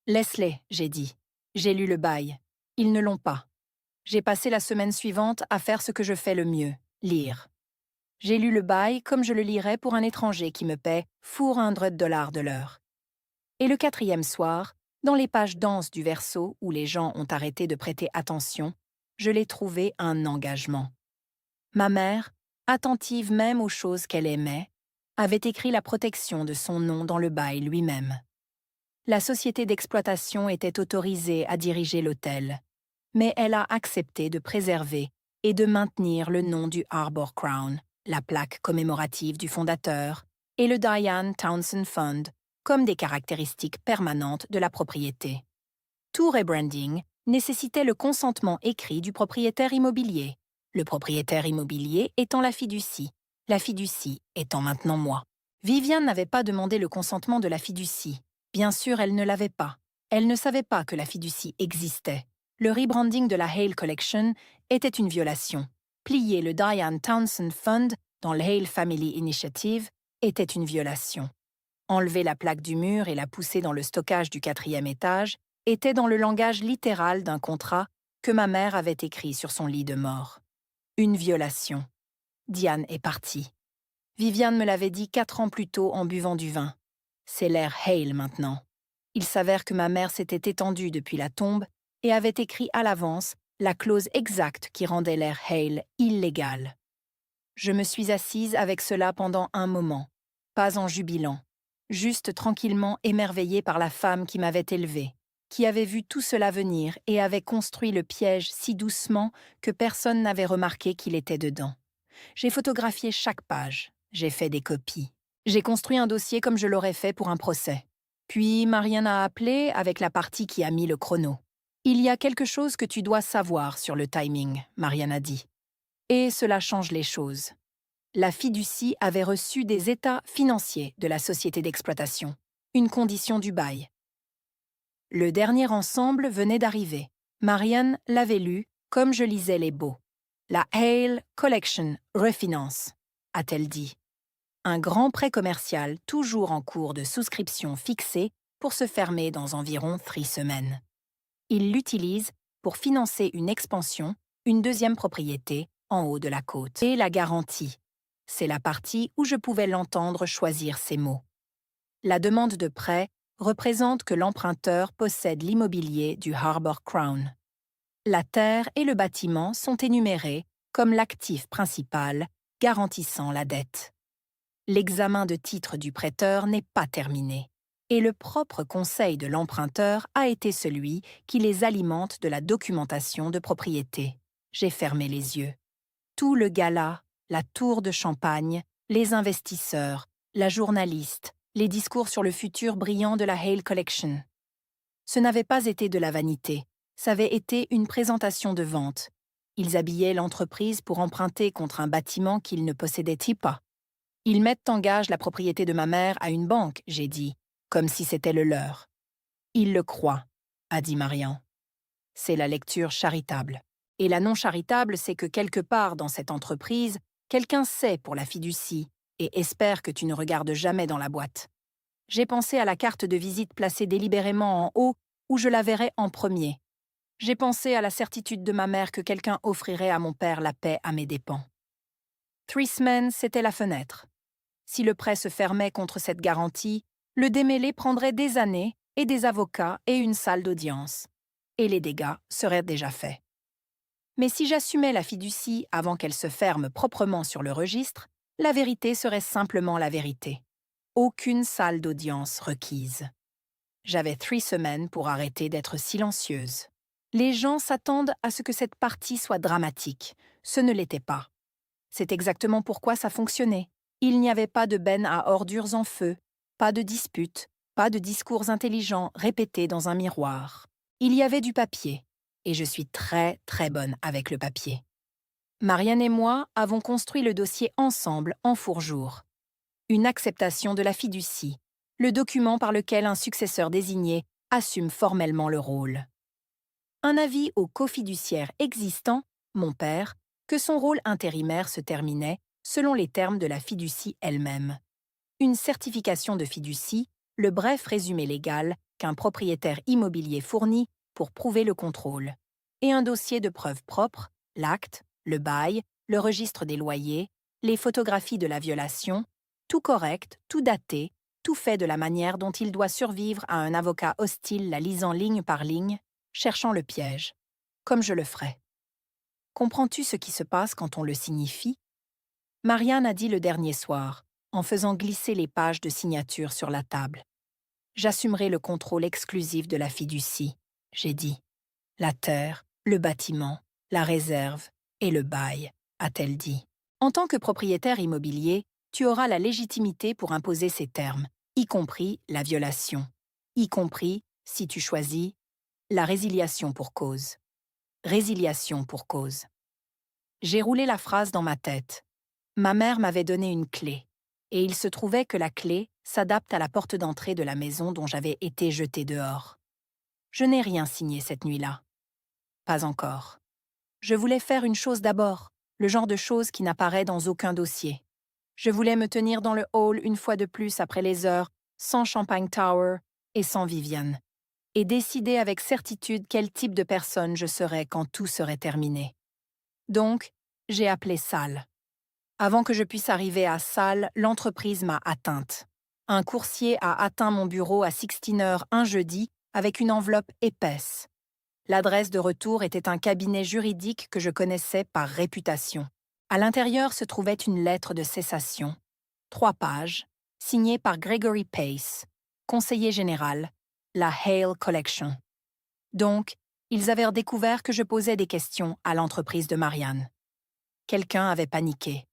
Laisse-les, j'ai dit. J'ai lu le bail. Ils ne l'ont pas. J'ai passé la semaine suivante à faire ce que je fais le mieux, lire. J'ai lu le bail comme je le lirais pour un étranger qui me paie $400 de l'heure. Et le 4e soir, dans les pages denses du verso où les gens ont arrêté de prêter attention, je l'ai trouvé un engagement. Ma mère, attentive même aux choses qu'elle aimait, avait écrit la protection de son nom dans le bail lui-même. La société d'exploitation était autorisée à diriger l'hôtel, mais elle a accepté de préserver et de maintenir le nom du Harbor Crown, la plaque commémorative du fondateur, et le Diane Townsend Fund comme des caractéristiques permanentes de la propriété. Tout rebranding nécessitait le consentement écrit du propriétaire immobilier, le propriétaire immobilier étant la fiducie étant maintenant moi. Viviane n'avait pas demandé le consentement de la fiducie. Bien sûr, elle ne l'avait pas. Elle ne savait pas que la fiducie existait. Le rebranding de la Hale Collection était une violation. Plier le Diane Townsend Fund dans le Hale Family Initiative était une violation. Enlever la plaque du mur et la pousser dans le stockage du 4e étage était dans le langage littéral d'un contrat que ma mère avait écrit sur son lit de mort. Une violation. Diane est partie. Viviane me l'avait dit 4 ans plus tôt en buvant du vin. C'est l'ère Hale maintenant. Il s'avère que ma mère s'était étendue depuis la tombe et avait écrit à l'avance la clause exacte qui rendait l'ère Hale illégale. Je me suis assise avec cela pendant un moment, pas en jubilant, juste tranquillement émerveillée par la femme qui m'avait élevée, qui avait vu tout cela venir et avait construit le piège si doucement que personne n'avait remarqué qu'il était dedans. J'ai photographié chaque page, j'ai fait des copies. J'ai construit un dossier comme je l'aurais fait pour un procès. Puis Marianne a appelé avec la partie qui a mis le chrono. « Il y a quelque chose que tu dois savoir sur le timing », Marianne a dit. Et cela change les choses. La fiducie avait reçu des états financiers de la société d'exploitation, une condition du bail. Le dernier ensemble venait d'arriver. Marianne l'avait lu comme je lisais les baux. La Hale Collection refinance, a-t-elle dit. Un grand prêt commercial toujours en cours de souscription fixé pour se fermer dans environ 3 semaines. Il l'utilise pour financer une expansion, une 2e propriété en haut de la côte. Et la garantie. C'est la partie où je pouvais l'entendre choisir ces mots. La demande de prêt représente que l'emprunteur possède l'immobilier du Harbor Crown. La terre et le bâtiment sont énumérés comme l'actif principal garantissant la dette. L'examen de titre du prêteur n'est pas terminé, et le propre conseil de l'emprunteur a été celui qui les alimente de la documentation de propriété. J'ai fermé les yeux. Tout le gala, la tour de champagne, les investisseurs, la journaliste, les discours sur le futur brillant de la Hale Collection. Ce n'avait pas été de la vanité, ça avait été une présentation de vente. Ils habillaient l'entreprise pour emprunter contre un bâtiment qu'ils ne possédaient pas. Ils mettent en gage la propriété de ma mère à une banque, j'ai dit, comme si c'était le leur. Ils le croient, a dit Marian. C'est la lecture charitable. Et la non charitable, c'est que quelque part dans cette entreprise, quelqu'un sait pour la fiducie et espère que tu ne regardes jamais dans la boîte. J'ai pensé à la carte de visite placée délibérément en haut où je la verrais en premier. J'ai pensé à la certitude de ma mère que quelqu'un offrirait à mon père la paix à mes dépens. 3 semaines, c'était la fenêtre. Si le prêt se fermait contre cette garantie, le démêlé prendrait des années et des avocats et une salle d'audience. Et les dégâts seraient déjà faits. Mais si j'assumais la fiducie avant qu'elle se ferme proprement sur le registre, la vérité serait simplement la vérité. Aucune salle d'audience requise. J'avais 3 semaines pour arrêter d'être silencieuse. Les gens s'attendent à ce que cette partie soit dramatique. Ce ne l'était pas. C'est exactement pourquoi ça fonctionnait. Il n'y avait pas de benne à ordures en feu, pas de disputes, pas de discours intelligents répétés dans un miroir. Il y avait du papier, et je suis très très bonne avec le papier. Marianne et moi avons construit le dossier ensemble en fourjour. Une acceptation de la fiducie, le document par lequel un successeur désigné assume formellement le rôle. Un avis au cofiduciaire existant, mon père, que son rôle intérimaire se terminait selon les termes de la fiducie elle-même. Une certification de fiducie, le bref résumé légal qu'un propriétaire immobilier fournit pour prouver le contrôle, et un dossier de preuves propres, l'acte, le bail, le registre des loyers, les photographies de la violation, tout correct, tout daté, tout fait de la manière dont il doit survivre à un avocat hostile la lisant ligne par ligne, cherchant le piège, comme je le ferais. Comprends-tu ce qui se passe quand on le signifie? Marianne a dit le dernier soir, en faisant glisser les pages de signature sur la table. J'assumerai le contrôle exclusif de la fiducie, j'ai dit. La terre, le bâtiment, la réserve et le bail, a-t-elle dit. En tant que propriétaire immobilier, tu auras la légitimité pour imposer ces termes, y compris la violation, y compris, si tu choisis, la résiliation pour cause. Résiliation pour cause. J'ai roulé la phrase dans ma tête. Ma mère m'avait donné une clé, et il se trouvait que la clé s'adapte à la porte d'entrée de la maison dont j'avais été jetée dehors. Je n'ai rien signé cette nuit-là. Pas encore. Je voulais faire une chose d'abord, le genre de chose qui n'apparaît dans aucun dossier. Je voulais me tenir dans le hall une fois de plus après les heures, sans Champagne Tower et sans Viviane, et décider avec certitude quel type de personne je serais quand tout serait terminé. Donc, j'ai appelé Sal. Avant que je puisse arriver à Sal, l'entreprise m'a atteinte. Un coursier a atteint mon bureau à 16h un jeudi avec une enveloppe épaisse. L'adresse de retour était un cabinet juridique que je connaissais par réputation. À l'intérieur se trouvait une lettre de cessation, 3 pages, signée par Gregory Pace, conseiller général, la Hale Collection. Donc, ils avaient découvert que je posais des questions à l'entreprise de Marianne. Quelqu'un avait paniqué.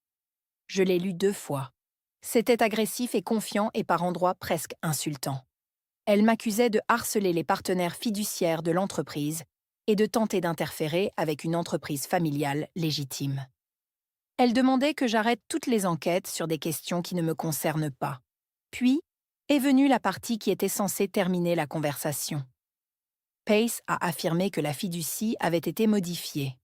Je l'ai lu 2 fois. C'était agressif et confiant et par endroits presque insultant. Elle m'accusait de harceler les partenaires fiduciaires de l'entreprise et de tenter d'interférer avec une entreprise familiale légitime. Elle demandait que j'arrête toutes les enquêtes sur des questions qui ne me concernent pas. Puis est venue la partie qui était censée terminer la conversation. Pace a affirmé que la fiducie avait été modifiée.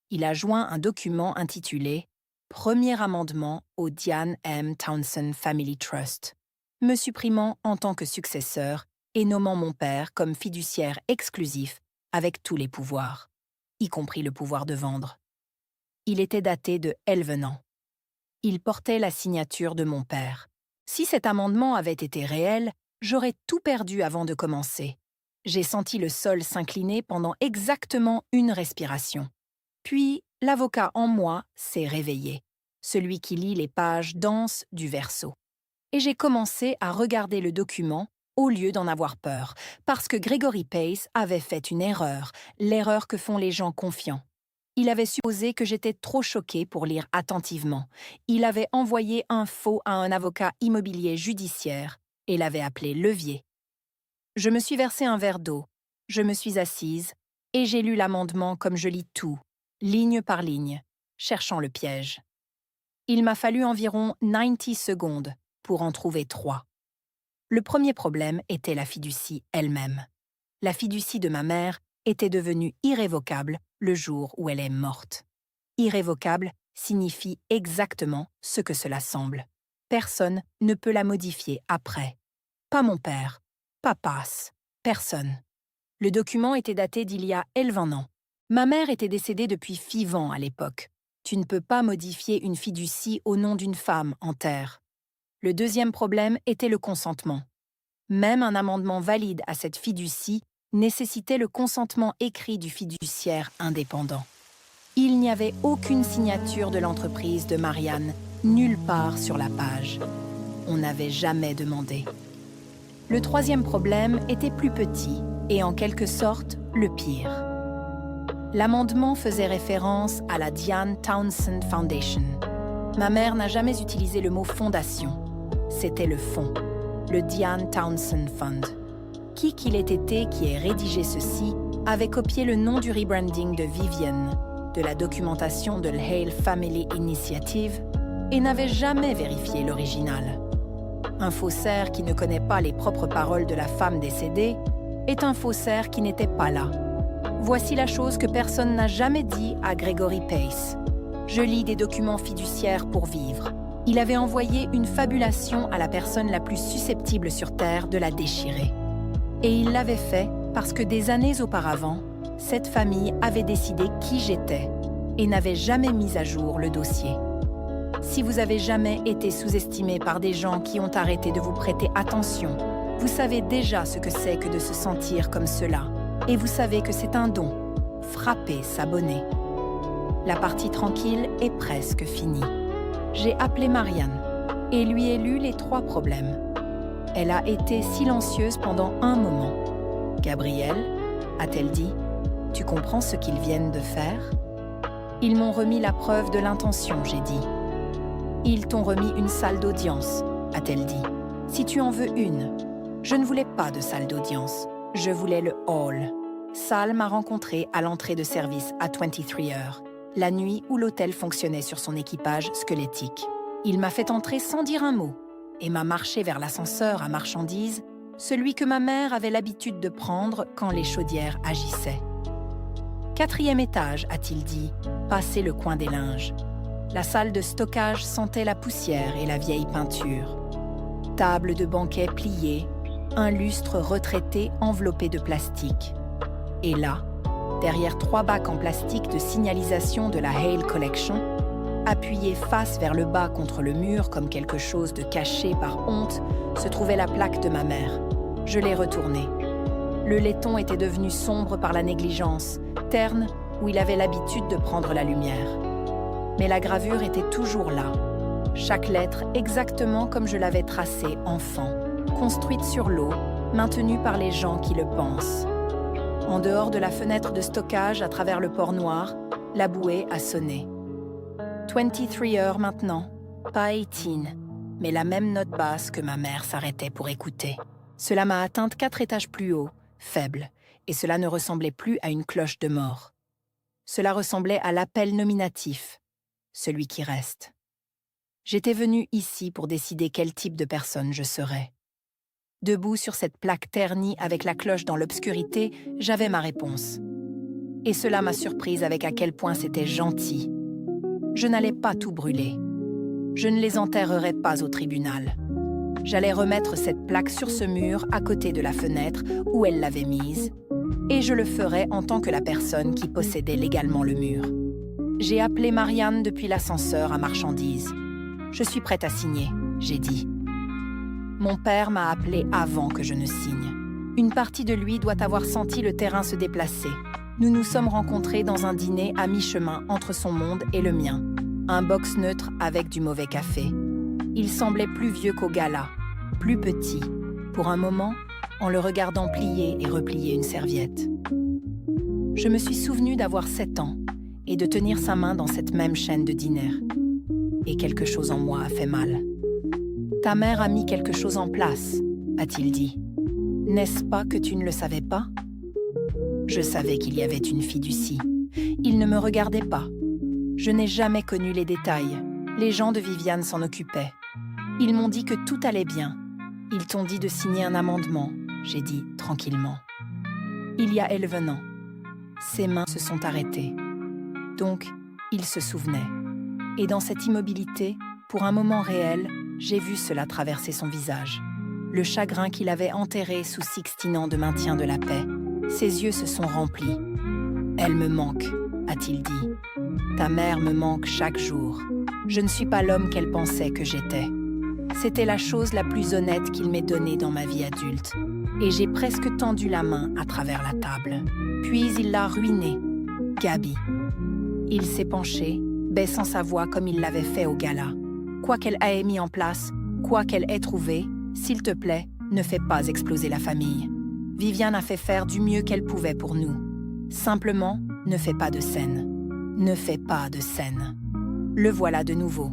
Il a joint un document intitulé « Premier amendement au Diane M. Townsend Family Trust », me supprimant en tant que successeur et nommant mon père comme fiduciaire exclusif avec tous les pouvoirs, y compris le pouvoir de vendre. Il était daté de Elvenant. Il portait la signature de mon père. Si cet amendement avait été réel, j'aurais tout perdu avant de commencer. J'ai senti le sol s'incliner pendant exactement une respiration. Puis, l'avocat en moi s'est réveillé, celui qui lit les pages denses du verso. Et j'ai commencé à regarder le document au lieu d'en avoir peur, parce que Gregory Pace avait fait une erreur, l'erreur que font les gens confiants. Il avait supposé que j'étais trop choquée pour lire attentivement. Il avait envoyé un faux à un avocat immobilier judiciaire et l'avait appelé levier. Je me suis versé un verre d'eau, je me suis assise et j'ai lu l'amendement comme je lis tout, ligne par ligne, cherchant le piège. Il m'a fallu environ 90 secondes pour en trouver 3. Le premier problème était la fiducie elle-même. La fiducie de ma mère était devenue irrévocable le jour où elle est morte. Irrévocable signifie exactement ce que cela semble. Personne ne peut la modifier après. Pas mon père, pas Pace, personne. Le document était daté d'il y a 11 ans. Ma mère était décédée depuis 6 ans à l'époque. Tu ne peux pas modifier une fiducie au nom d'une femme en terre. Le deuxième problème était le consentement. Même un amendement valide à cette fiducie nécessitait le consentement écrit du fiduciaire indépendant. Il n'y avait aucune signature de l'entreprise de Marianne, nulle part sur la page. On n'avait jamais demandé. Le troisième problème était plus petit et en quelque sorte le pire. L'amendement faisait référence à la Diane Townsend Foundation. Ma mère n'a jamais utilisé le mot fondation. C'était le fonds, le Diane Townsend Fund. Qui qu'il ait été qui ait rédigé ceci avait copié le nom du rebranding de Vivienne, de la documentation de l'Hale Family Initiative et n'avait jamais vérifié l'original. Un faussaire qui ne connaît pas les propres paroles de la femme décédée est un faussaire qui n'était pas là. Voici la chose que personne n'a jamais dit à Gregory Pace. Je lis des documents fiduciaires pour vivre. Il avait envoyé une fabulation à la personne la plus susceptible sur Terre de la déchirer. Et il l'avait fait parce que des années auparavant, cette famille avait décidé qui j'étais et n'avait jamais mis à jour le dossier. Si vous avez jamais été sous-estimé par des gens qui ont arrêté de vous prêter attention, vous savez déjà ce que c'est que de se sentir comme cela. Et vous savez que c'est un don. Frappez, s'abonner. La partie tranquille est presque finie. J'ai appelé Marianne et lui ai lu les 3 problèmes. Elle a été silencieuse pendant un moment. « Gabriel, a-t-elle dit, tu comprends ce qu'ils viennent de faire ?» Ils m'ont remis la preuve de l'intention, j'ai dit. Ils t'ont remis une salle d'audience, a-t-elle dit. Si tu en veux une. Je ne voulais pas de salle d'audience. Je voulais le hall. Sal m'a rencontré à l'entrée de service à 23 heures, la nuit où l'hôtel fonctionnait sur son équipage squelettique. Il m'a fait entrer sans dire un mot et m'a marché vers l'ascenseur à marchandises, celui que ma mère avait l'habitude de prendre quand les chaudières agissaient. 4e étage, a-t-il dit, passé le coin des linges. La salle de stockage sentait la poussière et la vieille peinture. Table de banquet pliée, un lustre retraité enveloppé de plastique. Et là, derrière 3 bacs en plastique de signalisation de la Hale Collection, appuyés face vers le bas contre le mur comme quelque chose de caché par honte, se trouvait la plaque de ma mère. Je l'ai retournée. Le laiton était devenu sombre par la négligence, terne où il avait l'habitude de prendre la lumière. Mais la gravure était toujours là. Chaque lettre exactement comme je l'avais tracée enfant, construite sur l'eau, maintenue par les gens qui le pensent. En dehors de la fenêtre de stockage à travers le port noir, la bouée a sonné. 23 heures maintenant, pas 18, mais la même note basse que ma mère s'arrêtait pour écouter. Cela m'a atteinte 4 étages plus haut, faible, et cela ne ressemblait plus à une cloche de mort. Cela ressemblait à l'appel nominatif, celui qui reste. J'étais venue ici pour décider quel type de personne je serais. Debout sur cette plaque ternie avec la cloche dans l'obscurité, j'avais ma réponse. Et cela m'a surprise avec à quel point c'était gentil. Je n'allais pas tout brûler. Je ne les enterrerais pas au tribunal. J'allais remettre cette plaque sur ce mur à côté de la fenêtre où elle l'avait mise, et je le ferais en tant que la personne qui possédait légalement le mur. J'ai appelé Marianne depuis l'ascenseur à marchandises. Je suis prête à signer, j'ai dit. Mon père m'a appelé avant que je ne signe. Une partie de lui doit avoir senti le terrain se déplacer. Nous nous sommes rencontrés dans un dîner à mi-chemin entre son monde et le mien. Un box neutre avec du mauvais café. Il semblait plus vieux qu'au gala, plus petit, pour un moment, en le regardant plier et replier une serviette. Je me suis souvenue d'avoir 7 ans et de tenir sa main dans cette même chaîne de dîner. Et quelque chose en moi a fait mal. « Ta mère a mis quelque chose en place », a-t-il dit. « N'est-ce pas que tu ne le savais pas ?» Je savais qu'il y avait une fiducie. Il ne me regardait pas. Je n'ai jamais connu les détails. Les gens de Viviane s'en occupaient. Ils m'ont dit que tout allait bien. Ils t'ont dit de signer un amendement, j'ai dit tranquillement. Il y a 11 ans. Ses mains se sont arrêtées. Donc, il se souvenait. Et dans cette immobilité, pour un moment réel, j'ai vu cela traverser son visage. Le chagrin qu'il avait enterré sous 16 ans de maintien de la paix. Ses yeux se sont remplis. « Elle me manque », a-t-il dit. « Ta mère me manque chaque jour. Je ne suis pas l'homme qu'elle pensait que j'étais. » C'était la chose la plus honnête qu'il m'ait donnée dans ma vie adulte. Et j'ai presque tendu la main à travers la table. Puis il l'a ruinée. Gabi. Il s'est penché, baissant sa voix comme il l'avait fait au gala. Quoi qu'elle ait mis en place, quoi qu'elle ait trouvé, s'il te plaît, ne fais pas exploser la famille. Viviane a fait faire du mieux qu'elle pouvait pour nous. Simplement, ne fais pas de scène. Ne fais pas de scène. Le voilà de nouveau.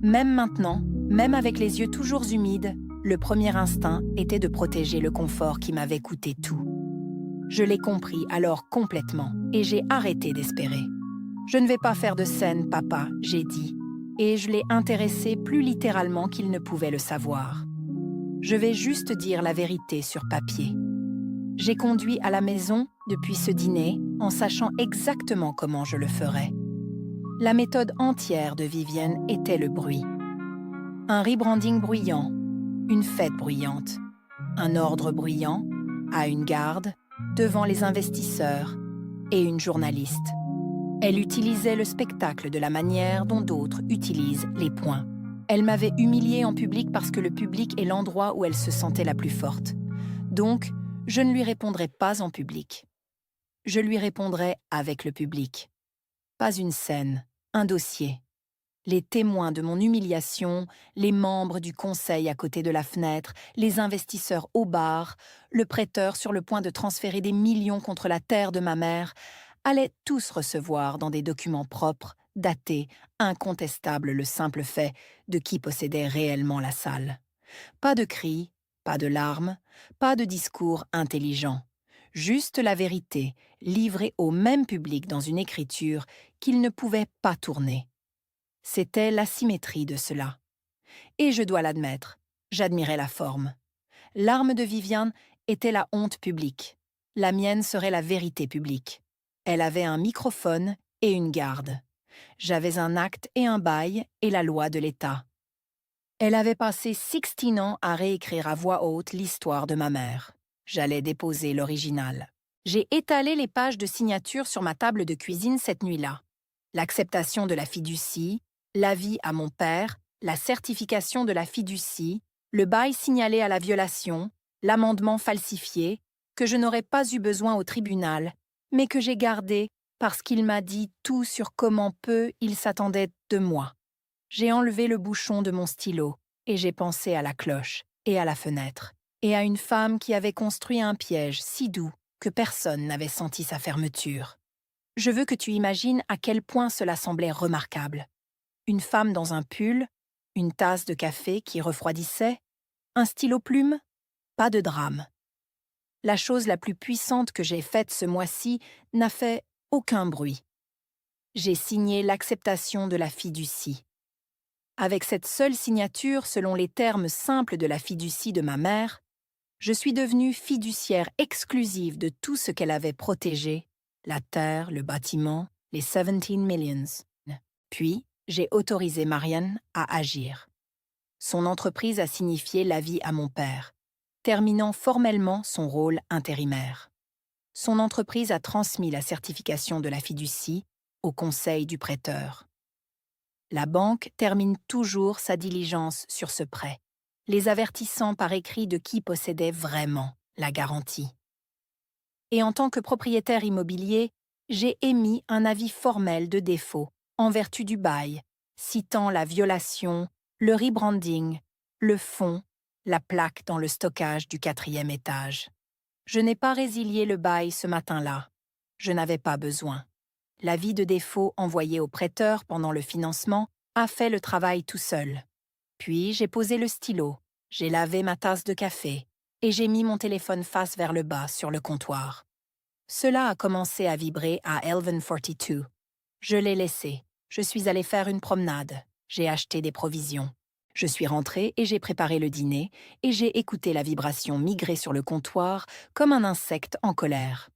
Même maintenant, même avec les yeux toujours humides, le premier instinct était de protéger le confort qui m'avait coûté tout. Je l'ai compris alors complètement et j'ai arrêté d'espérer. Je ne vais pas faire de scène, papa, j'ai dit, et je l'ai intéressé plus littéralement qu'il ne pouvait le savoir. Je vais juste dire la vérité sur papier. J'ai conduit à la maison depuis ce dîner en sachant exactement comment je le ferais. La méthode entière de Viviane était le bruit. Un rebranding bruyant, une fête bruyante, un ordre bruyant, à une garde, devant les investisseurs et une journaliste. Elle utilisait le spectacle de la manière dont d'autres utilisent les points. Elle m'avait humiliée en public parce que le public est l'endroit où elle se sentait la plus forte. Donc, je ne lui répondrai pas en public. Je lui répondrai avec le public. Pas une scène, un dossier. Les témoins de mon humiliation, les membres du conseil à côté de la fenêtre, les investisseurs au bar, le prêteur sur le point de transférer des millions contre la terre de ma mère, allaient tous recevoir dans des documents propres, datés, incontestables le simple fait de qui possédait réellement la salle. Pas de cris, pas de larmes, pas de discours intelligents. Juste la vérité, livrée au même public dans une écriture qu'il ne pouvait pas tourner. C'était la symétrie de cela. Et je dois l'admettre, j'admirais la forme. L'arme de Viviane était la honte publique. La mienne serait la vérité publique. Elle avait un microphone et une garde. J'avais un acte et un bail et la loi de l'État. Elle avait passé 16 ans à réécrire à voix haute l'histoire de ma mère. J'allais déposer l'original. J'ai étalé les pages de signature sur ma table de cuisine cette nuit-là. L'acceptation de la fiducie, l'avis à mon père, la certification de la fiducie, le bail signalé à la violation, l'amendement falsifié, que je n'aurais pas eu besoin au tribunal, mais que j'ai gardé parce qu'il m'a dit tout sur comment peu il s'attendait de moi. J'ai enlevé le bouchon de mon stylo et j'ai pensé à la cloche et à la fenêtre, et à une femme qui avait construit un piège si doux que personne n'avait senti sa fermeture. Je veux que tu imagines à quel point cela semblait remarquable. Une femme dans un pull, une tasse de café qui refroidissait, un stylo-plume, pas de drame. La chose la plus puissante que j'ai faite ce mois-ci n'a fait aucun bruit. J'ai signé l'acceptation de la fiducie. Avec cette seule signature selon les termes simples de la fiducie de ma mère, je suis devenue fiduciaire exclusive de tout ce qu'elle avait protégé, la terre, le bâtiment, les 17 millions. Puis, j'ai autorisé Marianne à agir. Son entreprise a signifié l'avis à mon père, terminant formellement son rôle intérimaire. Son entreprise a transmis la certification de la fiducie au conseil du prêteur. La banque termine toujours sa diligence sur ce prêt, les avertissant par écrit de qui possédait vraiment la garantie. Et en tant que propriétaire immobilier, j'ai émis un avis formel de défaut en vertu du bail, citant la violation, le rebranding, le fonds, la plaque dans le stockage du 4e étage. Je n'ai pas résilié le bail ce matin-là. Je n'avais pas besoin. L'avis de défaut envoyé au prêteur pendant le financement a fait le travail tout seul. Puis j'ai posé le stylo, j'ai lavé ma tasse de café et j'ai mis mon téléphone face vers le bas sur le comptoir. Cela a commencé à vibrer à 11:42. Je l'ai laissé. Je suis allée faire une promenade. J'ai acheté des provisions. Je suis rentrée et j'ai préparé le dîner et j'ai écouté la vibration migrer sur le comptoir comme un insecte en colère.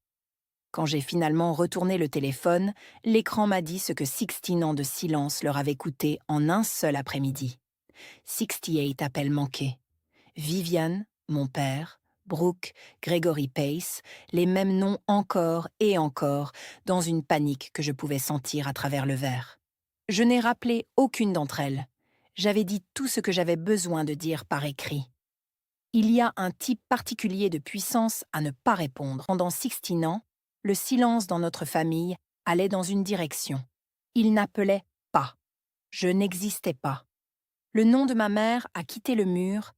Quand j'ai finalement retourné le téléphone, l'écran m'a dit ce que 16 ans de silence leur avait coûté en un seul après-midi. 68 appels manqués. Viviane, mon père, Brooke, Gregory Pace, les mêmes noms encore et encore, dans une panique que je pouvais sentir à travers le verre. Je n'ai rappelé aucune d'entre elles. J'avais dit tout ce que j'avais besoin de dire par écrit. Il y a un type particulier de puissance à ne pas répondre. Pendant 16 ans, le silence dans notre famille allait dans une direction. Il n'appelait pas. Je n'existais pas. Le nom de ma mère a quitté le mur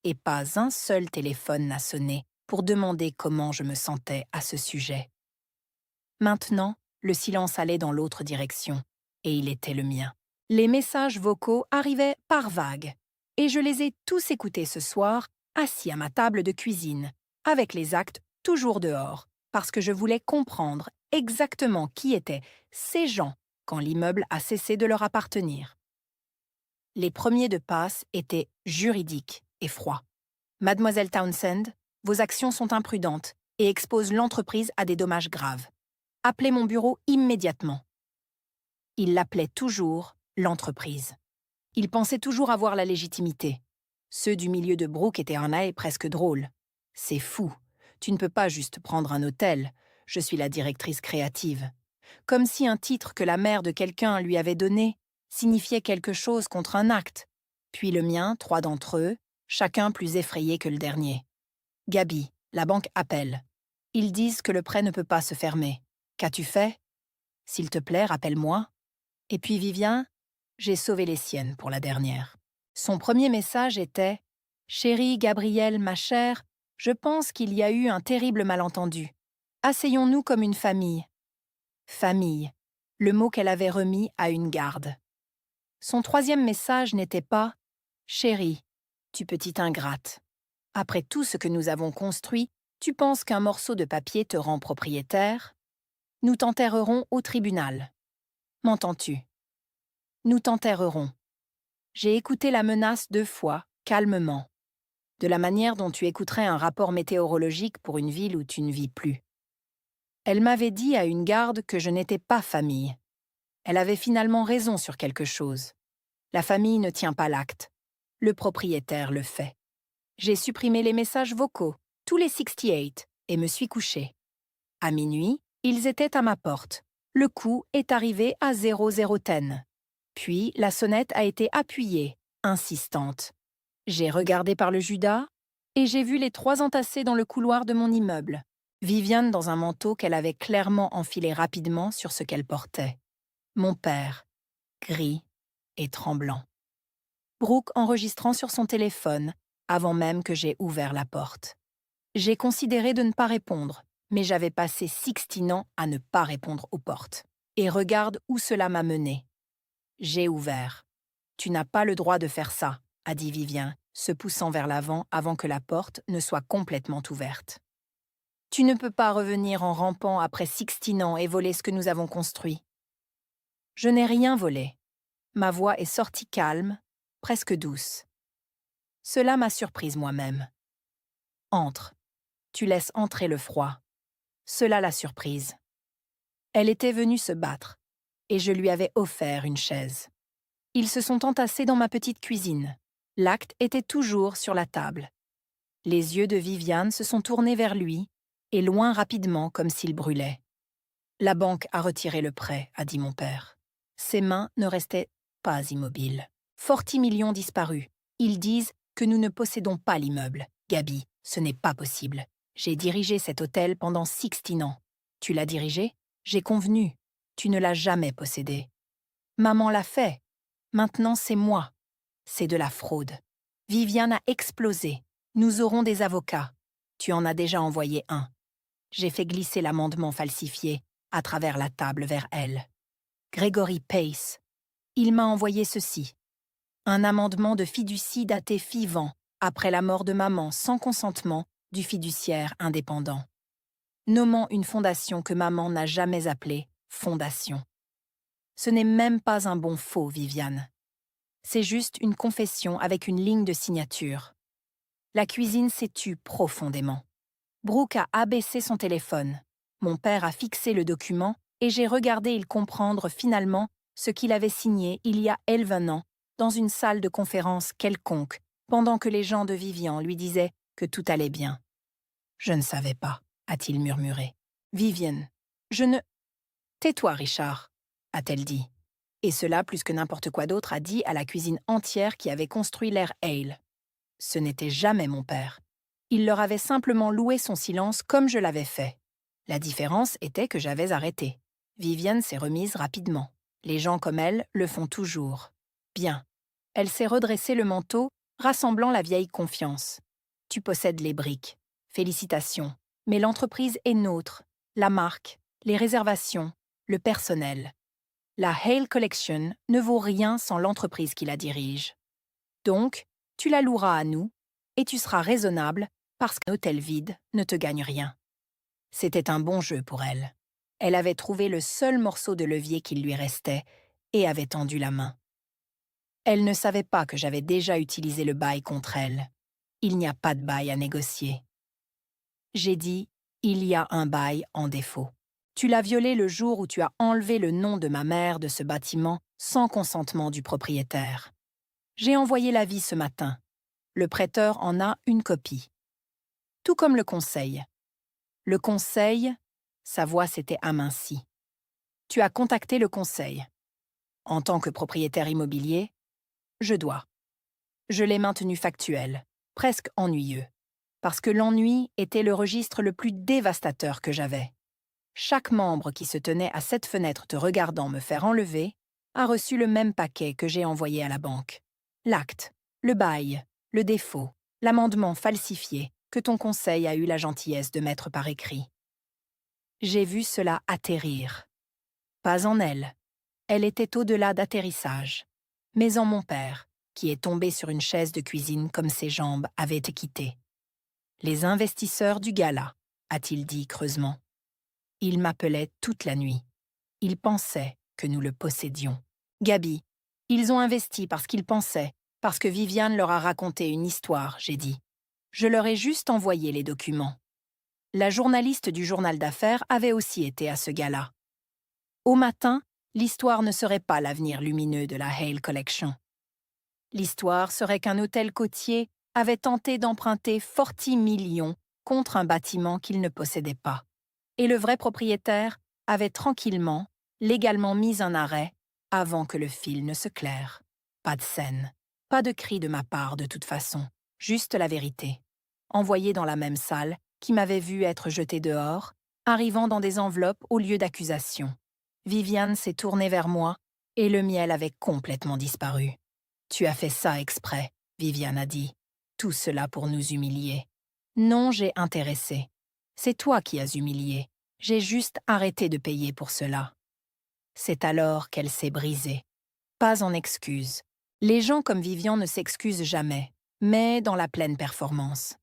et pas un seul téléphone n'a sonné pour demander comment je me sentais à ce sujet. Maintenant, le silence allait dans l'autre direction et il était le mien. Les messages vocaux arrivaient par vagues et je les ai tous écoutés ce soir, assis à ma table de cuisine, avec les actes toujours dehors, parce que je voulais comprendre exactement qui étaient ces gens quand l'immeuble a cessé de leur appartenir. Les premiers de passe étaient juridiques et froids. Mademoiselle Townsend, vos actions sont imprudentes et exposent l'entreprise à des dommages graves. Appelez mon bureau immédiatement. Il l'appelait toujours l'entreprise. Il pensait toujours avoir la légitimité. Ceux du milieu de Brooke étaient un air presque drôle. C'est fou. Tu ne peux pas juste prendre un hôtel. Je suis la directrice créative. Comme si un titre que la mère de quelqu'un lui avait donné signifiait quelque chose contre un acte. Puis le mien, 3 d'entre eux, chacun plus effrayé que le dernier. Gabi, la banque appelle. Ils disent que le prêt ne peut pas se fermer. Qu'as-tu fait? S'il te plaît, rappelle-moi. Et puis Viviane, j'ai sauvé les siennes pour la dernière. Son premier message était « Chérie Gabrielle, ma chère, je pense qu'il y a eu un terrible malentendu. Asseyons-nous comme une famille. » Famille, le mot qu'elle avait remis à une garde. Son troisième message n'était pas « Chérie, tu petite ingrate. Après tout ce que nous avons construit, tu penses qu'un morceau de papier te rend propriétaire? Nous t'enterrerons au tribunal. M'entends-tu? Nous t'enterrerons. » J'ai écouté la menace 2 fois, calmement, de la manière dont tu écouterais un rapport météorologique pour une ville où tu ne vis plus. Elle m'avait dit à une garde que je n'étais pas famille. Elle avait finalement raison sur quelque chose. La famille ne tient pas l'acte. Le propriétaire le fait. J'ai supprimé les messages vocaux, tous les 68, et me suis couchée. À minuit, ils étaient à ma porte. Le coup est arrivé à 0010. Puis la sonnette a été appuyée, insistante. J'ai regardé par le Judas et j'ai vu les 3 entassés dans le couloir de mon immeuble. Viviane dans un manteau qu'elle avait clairement enfilé rapidement sur ce qu'elle portait. Mon père, gris et tremblant. Brooke enregistrant sur son téléphone avant même que j'aie ouvert la porte. J'ai considéré de ne pas répondre, mais j'avais passé 16 ans à ne pas répondre aux portes. Et regarde où cela m'a mené. J'ai ouvert. « Tu n'as pas le droit de faire ça », a dit Vivian, se poussant vers l'avant avant que la porte ne soit complètement ouverte. « Tu ne peux pas revenir en rampant après 16 ans et voler ce que nous avons construit. » Je n'ai rien volé. Ma voix est sortie calme, presque douce. Cela m'a surprise moi-même. « Entre. Tu laisses entrer le froid. » Cela l'a surprise. Elle était venue se battre, et je lui avais offert une chaise. Ils se sont entassés dans ma petite cuisine. L'acte était toujours sur la table. Les yeux de Viviane se sont tournés vers lui, et loin rapidement comme s'il brûlait. « La banque a retiré le prêt », a dit mon père. Ses mains ne restaient pas immobiles. 40 millions disparus. Ils disent que nous ne possédons pas l'immeuble. Gabi, ce n'est pas possible. J'ai dirigé cet hôtel pendant 16 ans. Tu l'as dirigé? J'ai convenu. Tu ne l'as jamais possédé. Maman l'a fait. Maintenant, c'est moi. C'est de la fraude. Viviane a explosé. Nous aurons des avocats. Tu en as déjà envoyé un. J'ai fait glisser l'amendement falsifié à travers la table vers elle. Gregory Pace. Il m'a envoyé ceci. Un amendement de fiducie daté vivant, après la mort de maman sans consentement du fiduciaire indépendant. Nommant une fondation que maman n'a jamais appelée fondation. Ce n'est même pas un bon faux, Viviane. C'est juste une confession avec une ligne de signature. La cuisine s'est tue profondément. Brooke a abaissé son téléphone. Mon père a fixé le document et j'ai regardé il comprendre finalement ce qu'il avait signé il y a 11 ans dans une salle de conférence quelconque, pendant que les gens de Vivian lui disaient que tout allait bien. « Je ne savais pas », a-t-il murmuré. « Vivian, je ne... »« Tais-toi, Richard », a-t-elle dit. Et cela, plus que n'importe quoi d'autre, a dit à la cuisine entière qui avait construit l'air ale. Ce n'était jamais mon père. Il leur avait simplement loué son silence comme je l'avais fait. La différence était que j'avais arrêté. Viviane s'est remise rapidement. Les gens comme elle le font toujours. Bien. Elle s'est redressé le manteau, rassemblant la vieille confiance. Tu possèdes les briques. Félicitations. Mais l'entreprise est nôtre. La marque, les réservations, le personnel. La Hale Collection ne vaut rien sans l'entreprise qui la dirige. Donc, tu la loueras à nous, et tu seras raisonnable parce qu'un hôtel vide ne te gagne rien. C'était un bon jeu pour elle. Elle avait trouvé le seul morceau de levier qu'il lui restait et avait tendu la main. Elle ne savait pas que j'avais déjà utilisé le bail contre elle. Il n'y a pas de bail à négocier. J'ai dit, il y a un bail en défaut. Tu l'as violé le jour où tu as enlevé le nom de ma mère de ce bâtiment sans consentement du propriétaire. J'ai envoyé l'avis ce matin. Le prêteur en a une copie. Tout comme le conseil. Le conseil, sa voix s'était amincie. Tu as contacté le conseil. En tant que propriétaire immobilier, je dois. Je l'ai maintenu factuel, presque ennuyeux, parce que l'ennui était le registre le plus dévastateur que j'avais. Chaque membre qui se tenait à cette fenêtre te regardant me faire enlever a reçu le même paquet que j'ai envoyé à la banque. L'acte, le bail, le défaut, l'amendement falsifié que ton conseil a eu la gentillesse de mettre par écrit. J'ai vu cela atterrir. Pas en elle. Elle était au-delà d'atterrissage, mais en mon père, qui est tombé sur une chaise de cuisine comme ses jambes avaient été quittées. Les investisseurs du gala, a-t-il dit creusement. Ils m'appelaient toute la nuit. Ils pensaient que nous le possédions. Gabi, ils ont investi parce qu'ils pensaient, parce que Viviane leur a raconté une histoire, j'ai dit. Je leur ai juste envoyé les documents. La journaliste du journal d'affaires avait aussi été à ce gala. Au matin, l'histoire ne serait pas l'avenir lumineux de la Hale Collection. L'histoire serait qu'un hôtel côtier avait tenté d'emprunter 40 millions contre un bâtiment qu'il ne possédait pas. Et le vrai propriétaire avait tranquillement, légalement mis un arrêt avant que le fil ne se claire. Pas de scène, pas de cri de ma part de toute façon, juste la vérité. Envoyée dans la même salle, qui m'avait vu être jetée dehors, arrivant dans des enveloppes au lieu d'accusation. Viviane s'est tournée vers moi et le miel avait complètement disparu. « Tu as fait ça exprès », Viviane a dit. « Tout cela pour nous humilier. » Non, j'ai intéressé. C'est toi qui as humilié. J'ai juste arrêté de payer pour cela. C'est alors qu'elle s'est brisée. Pas en excuse. Les gens comme Viviane ne s'excusent jamais, mais dans la pleine performance.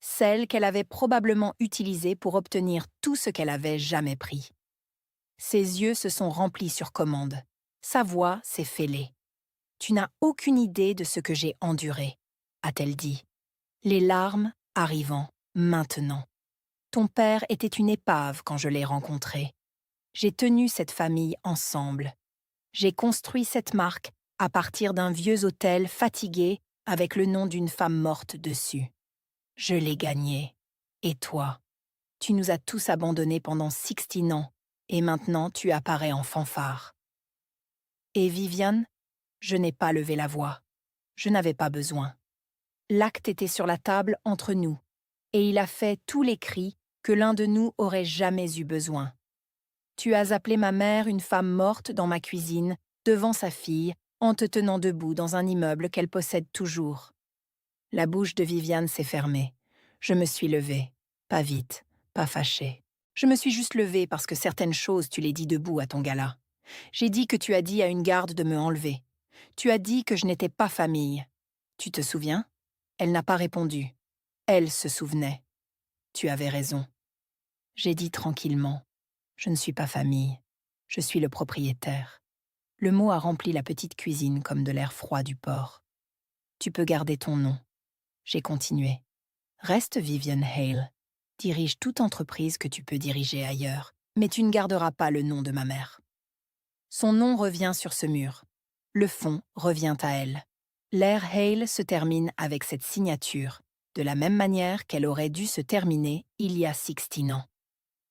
Celle qu'elle avait probablement utilisée pour obtenir tout ce qu'elle avait jamais pris. Ses yeux se sont remplis sur commande. Sa voix s'est fêlée. « Tu n'as aucune idée de ce que j'ai enduré », a-t-elle dit. Les larmes arrivant maintenant. Ton père était une épave quand je l'ai rencontré. J'ai tenu cette famille ensemble. J'ai construit cette marque à partir d'un vieux hôtel fatigué avec le nom d'une femme morte dessus. Je l'ai gagné. Et toi? Tu nous as tous abandonnés pendant 16 ans et maintenant tu apparais en fanfare. Et Viviane? Je n'ai pas levé la voix. Je n'avais pas besoin. L'acte était sur la table entre nous, et il a fait tous les cris que l'un de nous aurait jamais eu besoin. Tu as appelé ma mère une femme morte dans ma cuisine, devant sa fille, en te tenant debout dans un immeuble qu'elle possède toujours. La bouche de Viviane s'est fermée. Je me suis levée. Pas vite, pas fâchée. Je me suis juste levée parce que certaines choses tu les dis debout à ton gala. J'ai dit que tu as dit à une garde de me enlever. Tu as dit que je n'étais pas famille. Tu te souviens? Elle n'a pas répondu. Elle se souvenait. Tu avais raison. J'ai dit tranquillement. Je ne suis pas famille. Je suis le propriétaire. Le mot a rempli la petite cuisine comme de l'air froid du port. Tu peux garder ton nom. J'ai continué. Reste Viviane Hale. Dirige toute entreprise que tu peux diriger ailleurs, mais tu ne garderas pas le nom de ma mère. Son nom revient sur ce mur. Le fond revient à elle. L'ère Hale se termine avec cette signature, de la même manière qu'elle aurait dû se terminer il y a 16 ans.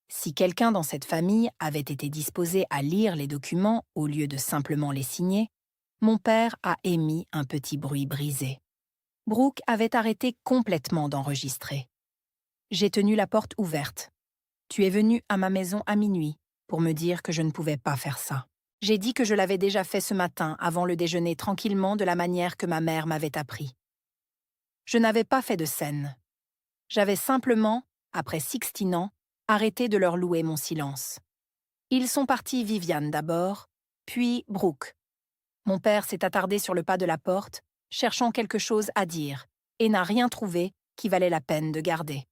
Si quelqu'un dans cette famille avait été disposé à lire les documents au lieu de simplement les signer, mon père a émis un petit bruit brisé. Brooke avait arrêté complètement d'enregistrer. J'ai tenu la porte ouverte. Tu es venu à ma maison à minuit pour me dire que je ne pouvais pas faire ça. J'ai dit que je l'avais déjà fait ce matin avant le déjeuner tranquillement de la manière que ma mère m'avait appris. Je n'avais pas fait de scène. J'avais simplement, après 16 ans, arrêté de leur louer mon silence. Ils sont partis Viviane d'abord, puis Brooke. Mon père s'est attardé sur le pas de la porte, cherchant quelque chose à dire, et n'a rien trouvé qui valait la peine de garder.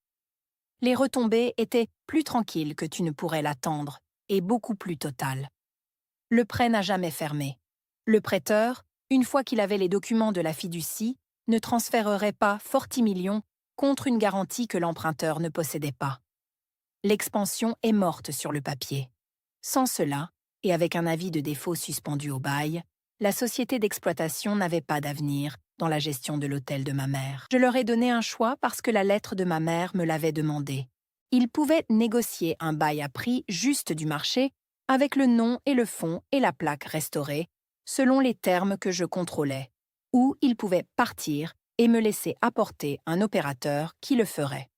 Les retombées étaient plus tranquilles que tu ne pourrais l'attendre, et beaucoup plus totales. Le prêt n'a jamais fermé. Le prêteur, une fois qu'il avait les documents de la fiducie, ne transférerait pas 40 millions contre une garantie que l'emprunteur ne possédait pas. L'expansion est morte sur le papier. Sans cela, et avec un avis de défaut suspendu au bail, la société d'exploitation n'avait pas d'avenir dans la gestion de l'hôtel de ma mère. Je leur ai donné un choix parce que la lettre de ma mère me l'avait demandé. Ils pouvaient négocier un bail à prix juste du marché avec le nom et le fond et la plaque restaurée, selon les termes que je contrôlais, ou ils pouvaient partir et me laisser apporter un opérateur qui le ferait.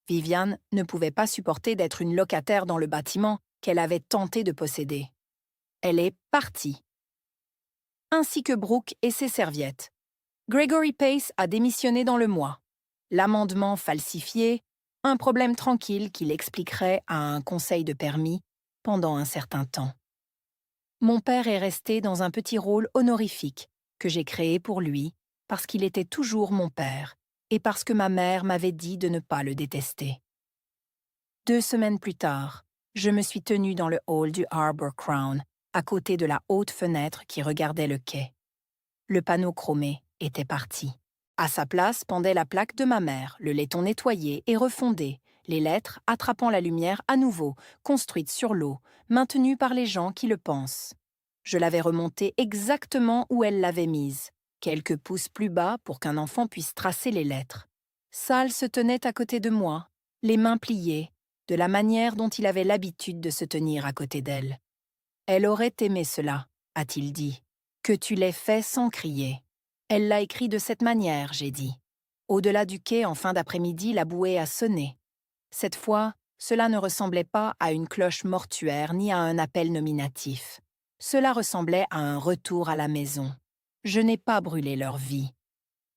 Viviane ne pouvait pas supporter d'être une locataire dans le bâtiment qu'elle avait tenté de posséder. Elle est partie. Ainsi que Brooke et ses serviettes. Gregory Pace a démissionné dans le mois. L'amendement falsifié, un problème tranquille qu'il expliquerait à un conseil de permis pendant un certain temps. Mon père est resté dans un petit rôle honorifique que j'ai créé pour lui parce qu'il était toujours mon père et parce que ma mère m'avait dit de ne pas le détester. 2 semaines plus tard, je me suis tenue dans le hall du Harbour Crown, à côté de la haute fenêtre qui regardait le quai. Le panneau chromé était parti. À sa place pendait la plaque de ma mère, le laiton nettoyé et refondé, les lettres attrapant la lumière à nouveau, construites sur l'eau, maintenues par les gens qui le pensent. Je l'avais remontée exactement où elle l'avait mise, quelques pouces plus bas pour qu'un enfant puisse tracer les lettres. Sal se tenait à côté de moi, les mains pliées, de la manière dont il avait l'habitude de se tenir à côté d'elle. « Elle aurait aimé cela, a-t-il dit, que tu l'aies fait sans crier. Elle l'a écrit de cette manière, j'ai dit. Au-delà du quai, en fin d'après-midi, la bouée a sonné. Cette fois, cela ne ressemblait pas à une cloche mortuaire ni à un appel nominatif. Cela ressemblait à un retour à la maison. Je n'ai pas brûlé leur vie.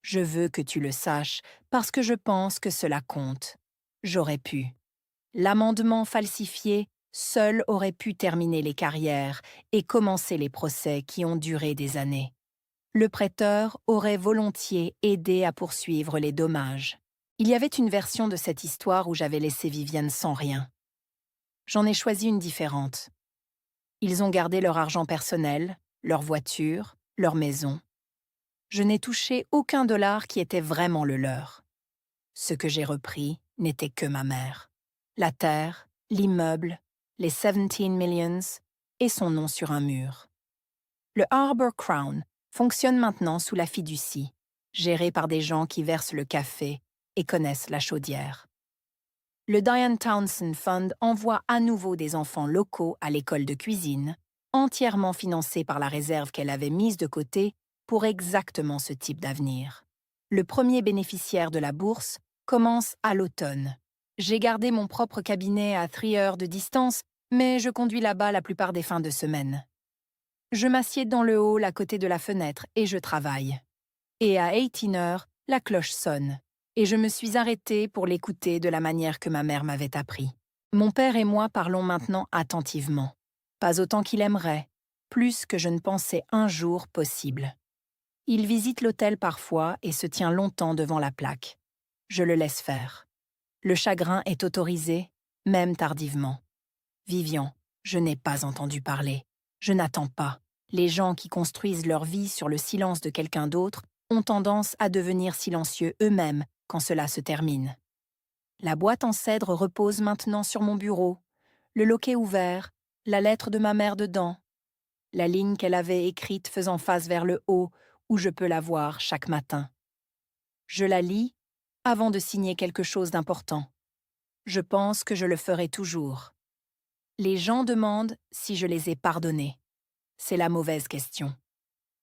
Je veux que tu le saches, parce que je pense que cela compte. J'aurais pu. L'amendement falsifié seul aurait pu terminer les carrières et commencer les procès qui ont duré des années. Le prêteur aurait volontiers aidé à poursuivre les dommages. Il y avait une version de cette histoire où j'avais laissé Viviane sans rien. J'en ai choisi une différente. Ils ont gardé leur argent personnel, leur voiture, leur maison. Je n'ai touché aucun dollar qui était vraiment le leur. Ce que j'ai repris n'était que ma mère. La terre, l'immeuble, les 17 millions et son nom sur un mur. Le Harbour Crown fonctionne maintenant sous la fiducie, géré par des gens qui versent le café et connaissent la chaudière. Le Diane Townsend Fund envoie à nouveau des enfants locaux à l'école de cuisine, entièrement financée par la réserve qu'elle avait mise de côté pour exactement ce type d'avenir. Le premier bénéficiaire de la bourse commence à l'automne. J'ai gardé mon propre cabinet à 3 heures de distance, mais je conduis là-bas la plupart des fins de semaine. Je m'assieds dans le hall à côté de la fenêtre et je travaille. Et à 18 heures, la cloche sonne, et je me suis arrêtée pour l'écouter de la manière que ma mère m'avait appris. Mon père et moi parlons maintenant attentivement. Pas autant qu'il aimerait, plus que je ne pensais un jour possible. Il visite l'hôtel parfois et se tient longtemps devant la plaque. Je le laisse faire. Le chagrin est autorisé, même tardivement. Vivian, je n'ai pas entendu parler. Je n'attends pas. Les gens qui construisent leur vie sur le silence de quelqu'un d'autre ont tendance à devenir silencieux eux-mêmes quand cela se termine. La boîte en cèdre repose maintenant sur mon bureau, le loquet ouvert, la lettre de ma mère dedans, la ligne qu'elle avait écrite faisant face vers le haut où je peux la voir chaque matin. Je la lis avant de signer quelque chose d'important. Je pense que je le ferai toujours. Les gens demandent si je les ai pardonnés. C'est la mauvaise question.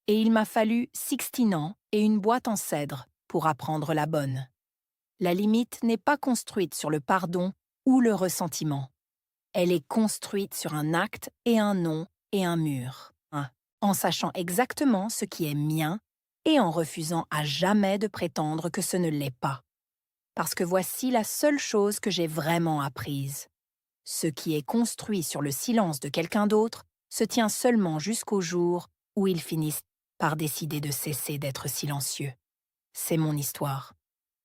Et il m'a fallu 16 ans et une boîte en cèdre pour apprendre la bonne. La limite n'est pas construite sur le pardon ou le ressentiment. Elle est construite sur un acte et un nom et un mur. En sachant exactement ce qui est mien et en refusant à jamais de prétendre que ce ne l'est pas. Parce que voici la seule chose que j'ai vraiment apprise. Ce qui est construit sur le silence de quelqu'un d'autre se tient seulement jusqu'au jour où ils finissent par décider de cesser d'être silencieux. C'est mon histoire.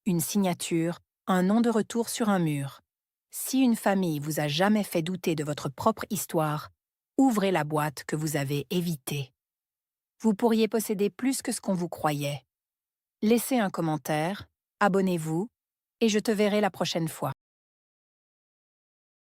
Une signature, un nom de retour sur un mur. Si une famille vous a jamais fait douter de votre propre histoire, ouvrez la boîte que vous avez évitée. Vous pourriez posséder plus que ce qu'on vous croyait. Laissez un commentaire, abonnez-vous, et je te verrai la prochaine fois.